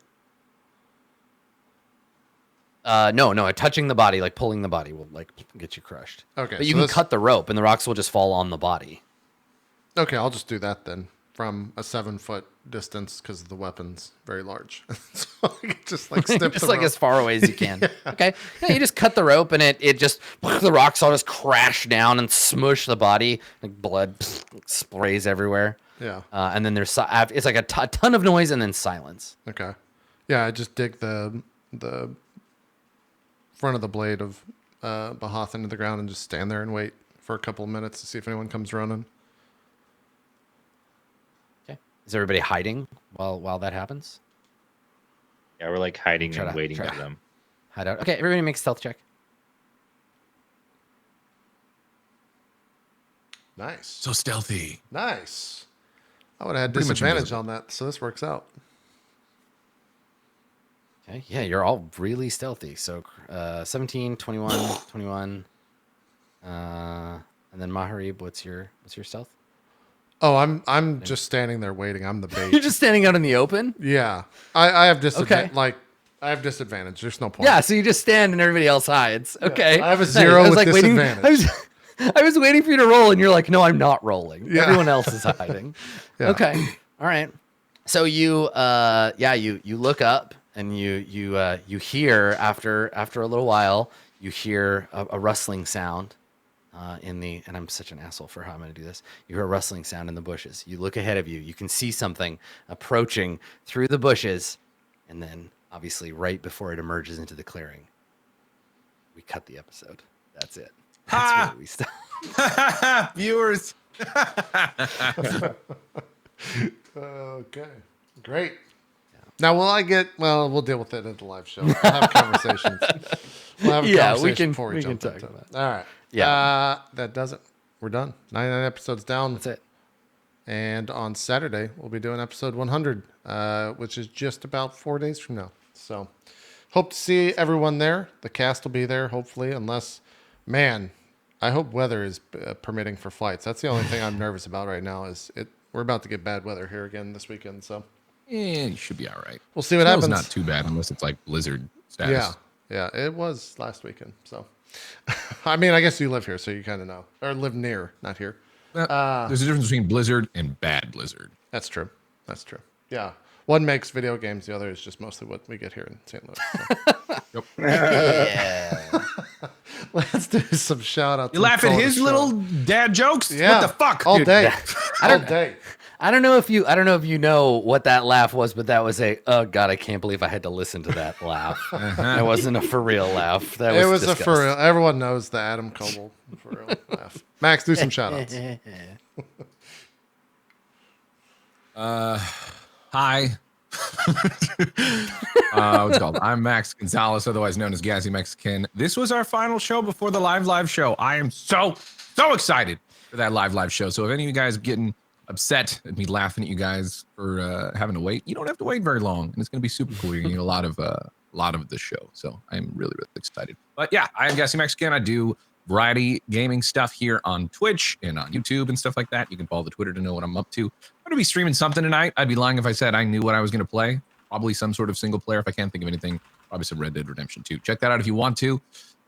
No, touching the body, like pulling the body, will like get you crushed. Okay, but you can cut the rope, and the rocks will just fall on the body. Okay, I'll just do that then. From a 7-foot distance because the weapon's very large. So I can just like snip just the like rope. as far away as you can. Yeah. Okay. Yeah, you just cut the rope and it just the rocks all just crash down and smush the body. Like blood sprays everywhere. Yeah. And then there's it's like a ton of noise and then silence. Okay. Yeah, I just dig the front of the blade of Bahath into the ground and just stand there and wait for a couple of minutes to see if anyone comes running. Is everybody hiding while that happens? Yeah, we're like hiding and waiting for them. Hide out. Okay, everybody make a stealth check. Nice. So stealthy. Nice. I would have had Pretty much disadvantage invisible. on that, so this works out. Okay, yeah, you're all really stealthy. So 17, 21, 21. And then Maharib, what's your stealth? Oh, I'm just standing there waiting. I'm the bait. You're just standing out in the open? Yeah. I have disadvantage. Okay. Like, I have disadvantage. There's no point. Yeah, so you just stand and everybody else hides. Okay. I have a 0 I was with Waiting, disadvantage. I was waiting for you to roll, and you're like, no, I'm not rolling. Yeah. Everyone else is hiding. Yeah. Okay. All right. So you look up and you hear after a little while, you hear a rustling sound. And I'm such an asshole for how I'm going to do this. You hear a rustling sound in the bushes. You look ahead of you. You can see something approaching through the bushes. And then, obviously, right before it emerges into the clearing, we cut the episode. That's it. That's where we stop. Viewers. Okay. Great. Now, will I get... Well, we'll deal with it at the live show. We'll have conversations. We'll have a conversation before we jump talk into about it. All right. Yeah. That does it. We're done. 99 episodes down. That's it. And on Saturday, we'll be doing episode 100, which is just about 4 days from now. So hope to see everyone there. The cast will be there, hopefully, unless, man, I hope weather is permitting for flights. That's the only thing I'm nervous about right now is we're about to get bad weather here again this weekend. So You should be all right. We'll see what Snow's happens. not too bad unless it's like blizzard status. Yeah, it was last weekend. So, I mean, I guess you live here, so you kind of know, or live near, not here. There's a difference between blizzard and bad blizzard. That's true. That's true. Yeah, one makes video games, the other is just mostly what we get here in St. Louis. So. Yeah. do some shout outs. You laugh at his little dad jokes? Yeah. What the fuck? All Dude, day. All day. I don't know if you know what that laugh was, but that was oh god, I can't believe I had to listen to that laugh. That wasn't a for real laugh. That was a for real. Everyone knows the Adam Coble for real laugh. Max, do some shout outs. Hi. What's it called? I'm Max Gonzalez, otherwise known as GassyMexican. This was our final show before the live show. I am so excited for that live show. So if any of you guys are getting upset at me laughing at you guys for having to wait, you don't have to wait very long, and it's going to be super cool. You're going to get a lot of the show. So I'm really excited. But yeah, I am GassyMexican. I do variety gaming stuff here on Twitch and on YouTube and stuff like that. You can follow the Twitter to know what I'm up to. I'm going to be streaming something tonight. I'd be lying if I said I knew what I was going to play. Probably some sort of single player if I can't think of anything. Probably some Red Dead Redemption 2. Check that out if you want to.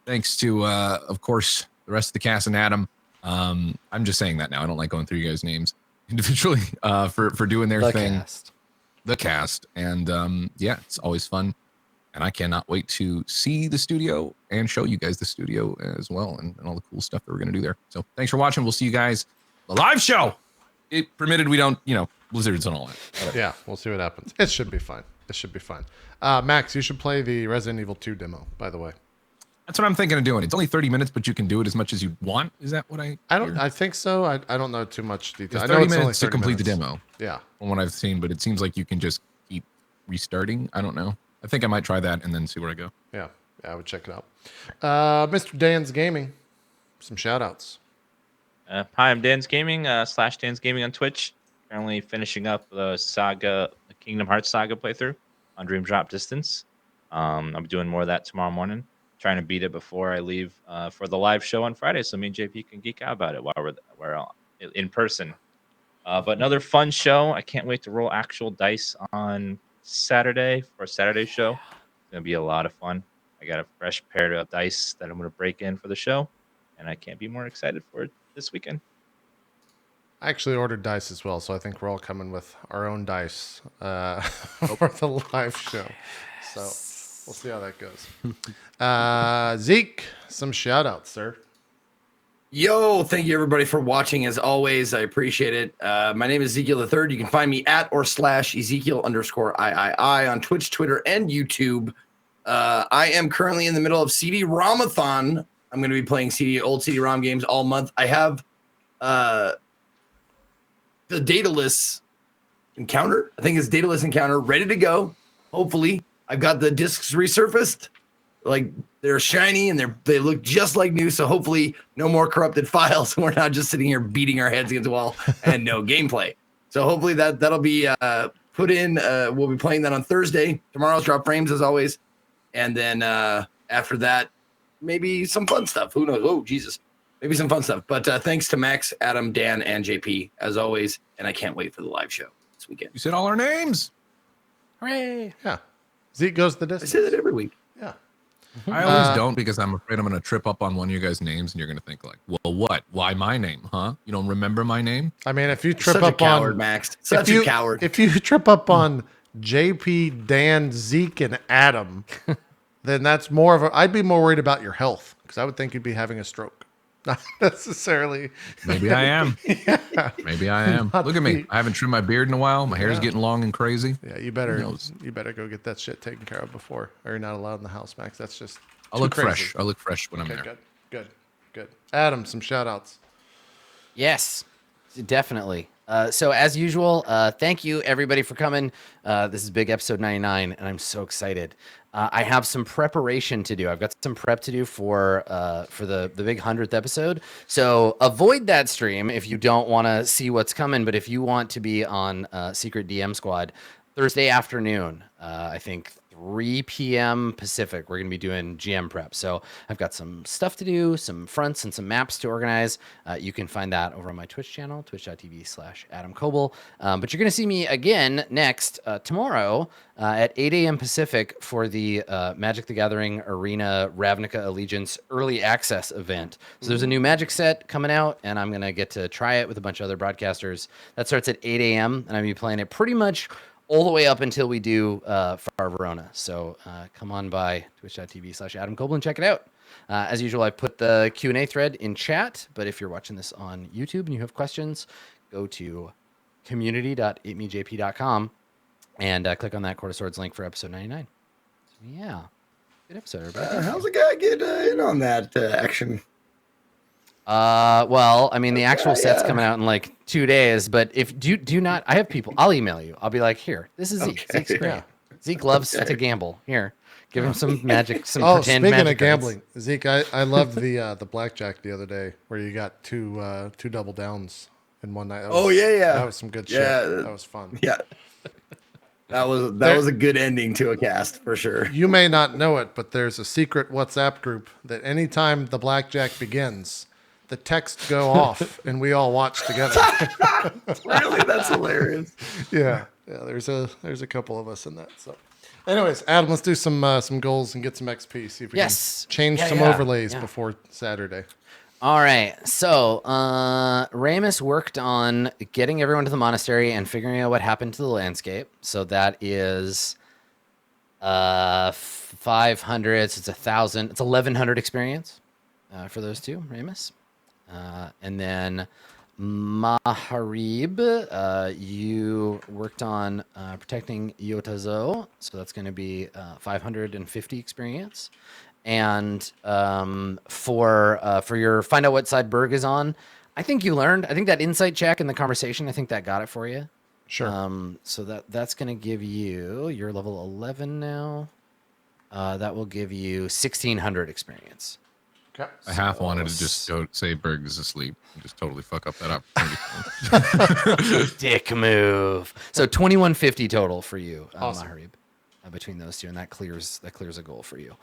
Thanks to, of course, the rest of the cast and Adam. I'm just saying that now. I don't like going through you guys' names individually for doing their thing. The cast. And yeah, it's always fun. And I cannot wait to see the studio and show you guys the studio as well and all the cool stuff that we're going to do there. So thanks for watching. We'll see you guys the live show. It permitted we don't, blizzards and all that. Whatever. Yeah, we'll see what happens. It should be fine. Max, you should play the Resident Evil 2 demo, by the way. That's what I'm thinking of doing. It's only 30 minutes, but you can do it as much as you want. Is that what I think so. I don't know too much detail. It's I know 30 it's minutes only 30 to complete minutes. the demo. Yeah. From what I've seen, but it seems like you can just keep restarting. I don't know. I think I might try that and then see where I go. Yeah, I would check it out. Mr. DansGaming, some shout outs. Hi, I'm DansGaming, / DansGaming on Twitch. Currently finishing up the Kingdom Hearts saga playthrough on Dream Drop Distance. I'll be doing more of that tomorrow morning. Trying to beat it before I leave for the live show on Friday, so me and JP can geek out about it while we're in person. But another fun show. I can't wait to roll actual dice on Saturday for a Saturday show. It's gonna be a lot of fun. I got a fresh pair of dice that I'm gonna break in for the show, and I can't be more excited for it this weekend. I actually ordered dice as well, so I think we're all coming with our own dice for the live show. So we'll see how that goes. Zeke, some shout outs, sir. Yo, thank you everybody for watching. As always, I appreciate it. My name is Ezekiel III. You can find me at or / Ezekiel_III on Twitch, Twitter, and YouTube. I am currently in the middle of CD-ROM-a-thon. I'm going to be playing old CD-ROM games all month. I have the Daedalus Encounter. I think it's Daedalus Encounter ready to go. Hopefully, I've got the discs resurfaced. Like they're shiny and they look just like new. So hopefully no more corrupted files. We're not just sitting here beating our heads against the wall and no gameplay. So hopefully that'll be put in. We'll be playing that on Thursday. Tomorrow's drop frames as always. And then after that, maybe some fun stuff. Who knows? Oh, Jesus. Maybe some fun stuff. But thanks to Max, Adam, Dan, and JP as always. And I can't wait for the live show this weekend. You said all our names. Hooray. Yeah. Zeke goes the distance. I say that every week. Yeah. I always don't because I'm afraid I'm going to trip up on one of your guys' names and you're going to think like, well, what? Why my name, huh? You don't remember my name? I mean, if you trip Such up a coward, on Max. Such a coward. If you trip up on JP, Dan, Zeke, and Adam, then that's more of a. I'd be more worried about your health because I would think you'd be having a stroke. Not necessarily. Maybe I am. Yeah. Maybe I am. Look at me. I haven't trimmed my beard in a while. My hair's getting long and crazy. Yeah, you better go get that shit taken care of before, or you're not allowed in the house, Max. That's just. I'll look crazy. fresh. I'll look fresh when I'm there. Good. Adam, some shout outs. Yes, definitely. So as usual, thank you everybody for coming. This is big episode 99, and I'm so excited. I have some preparation to do. I've got some prep to do for the big 100th episode. So avoid that stream if you don't want to see what's coming. But if you want to be on Secret DM Squad, Thursday afternoon, I think 3 p.m. Pacific, we're going to be doing GM prep. So I've got some stuff to do, some fronts and some maps to organize. You can find that over on my Twitch channel, twitch.tv/Adam Coble. But you're going to see me again next tomorrow at 8 a.m. Pacific for the Magic the Gathering Arena Ravnica Allegiance Early Access event. So there's a new Magic set coming out, and I'm going to get to try it with a bunch of other broadcasters. That starts at 8 a.m., and I'm going to be playing it pretty much all the way up until we do Far Verona. So come on by twitch.tv/Adam Coble and check it out. As usual, I put the Q&A thread in chat, but if you're watching this on YouTube and you have questions, go to community.itmeJP.com and click on that Court of Swords link for episode 99. So, yeah, good episode, everybody. How's a guy get in on that action? Well, I mean, the actual set's coming out in like 2 days, but if do not, I have people, I'll email you. I'll be like, here, this is Zeke. Zeke's great. Yeah. Zeke loves to gamble. Here, give him some magic, some pretend magic. Speaking of gambling, Zeke, I loved the blackjack the other day where you got two double downs in one night. That was some good shit. That was fun. Yeah. That was a good ending to a cast for sure. You may not know it, but there's a secret WhatsApp group that anytime the blackjack begins, the texts go off and we all watch together. Really? That's hilarious. Yeah. There's a couple of us in that. So, anyways, Adam, let's do some goals and get some XP. See if we can change some overlays before Saturday. All right. So, Ramus worked on getting everyone to the monastery and figuring out what happened to the landscape. So that is 500. So it's 1,000. It's 1,100 experience for those two, Ramus. And then Maharib, you worked on protecting Yotazo, so that's going to be 550 experience. And for your find out what side Berg is on, I think you learned. I think that insight check in the conversation, I think that got it for you. Sure. So that's going to give you're level 11 now. That will give you 1,600 experience. Okay. I half wanted to just go say Berg is asleep and just totally fuck up that opportunity. Dick move. So 2,150 total for you, awesome. Maharib, between those two, and that clears a goal for you.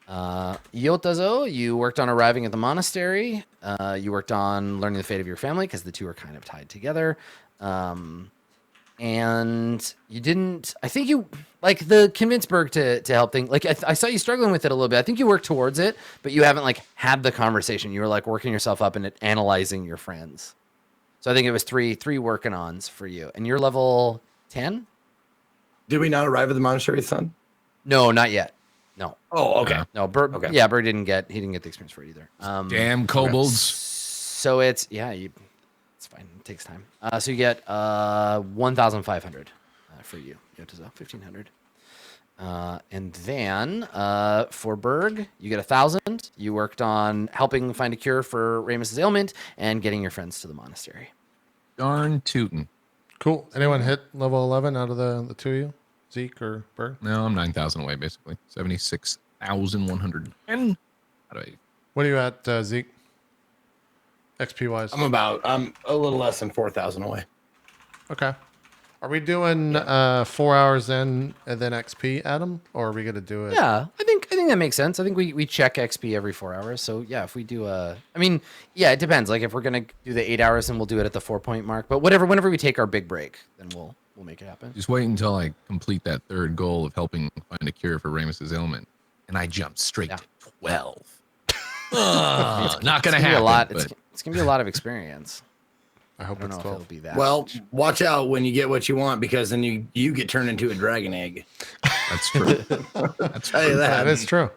Yotazo, you worked on arriving at the monastery. You worked on learning the fate of your family because the two are kind of tied together. And you didn't, I think you, like the convince Berg to help thing. Like I saw you struggling with it a little bit. I think you worked towards it, but you haven't like had the conversation. You were like working yourself up and analyzing your friends. So I think it was three working ons for you. And you're level 10? Did we not arrive at the monastery, son? No, not yet. No. Oh, okay. No, Berg. Okay. Yeah, Berg didn't get the experience for it either. Damn kobolds. So it's it's fine. It takes time. So you get 1,500 for you. Yotazo, 1,500. And then for Berg, you get 1,000. You worked on helping find a cure for Ramus's ailment and getting your friends to the monastery. Darn tootin'. Cool. Anyone hit level 11 out of the two of you? Zeke or Berg? No, I'm 9,000 away, basically. 76,110. What are you at, Zeke? XP wise? I'm a little less than 4,000 away. Okay. Are we doing 4 hours in and then XP, Adam? Or are we going to do it? Yeah, I think that makes sense. I think we check XP every 4 hours. So yeah, if we do it depends. Like if we're going to do the 8 hours, then we'll do it at the 4-point mark. But whenever we take our big break, then we'll make it happen. Just wait until I complete that third goal of helping find a cure for Ramus's ailment. And I jump straight to 12. Not going to happen. It's going to be a lot of experience. I hope it's 12. It'll be that much. Watch out when you get what you want, because then you get turned into a dragon egg. That's true. That is true.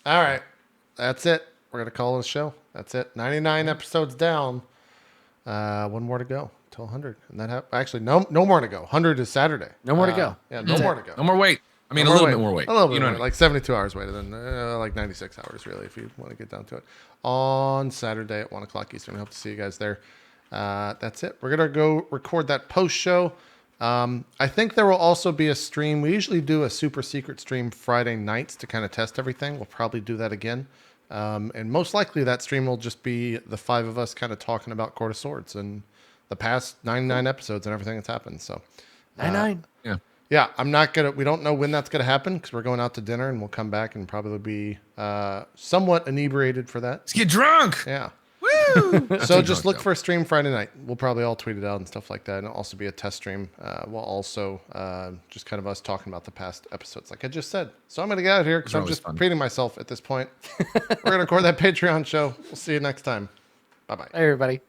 All right. That's it. We're going to call it a show. That's it. 99 episodes down. One more to go till 100. And that actually, no more to go. 100 is Saturday. No more to go. Yeah, no more to go. No more wait. I mean, a little bit more wait. A little bit more. Like 72 hours waited, and like 96 hours, really, if you want to get down to it. On Saturday at 1 o'clock Eastern. I hope to see you guys there. That's it. We're going to go record that post show. I think there will also be a stream. We usually do a super secret stream Friday nights to kind of test everything. We'll probably do that again. And most likely that stream will just be the 5 of us kind of talking about Court of Swords and the past 99 episodes and everything that's happened. So 99. Yeah, we don't know when that's going to happen because we're going out to dinner and we'll come back and probably be somewhat inebriated for that. Let's get drunk. Yeah. Woo! So just look for a stream Friday night. We'll probably all tweet it out and stuff like that. And it'll also be a test stream. We'll also just kind of us talking about the past episodes, like I just said. So I'm going to get out of here because I'm just repeating myself at this point. We're going to record that Patreon show. We'll see you next time. Bye-bye. Hey, everybody.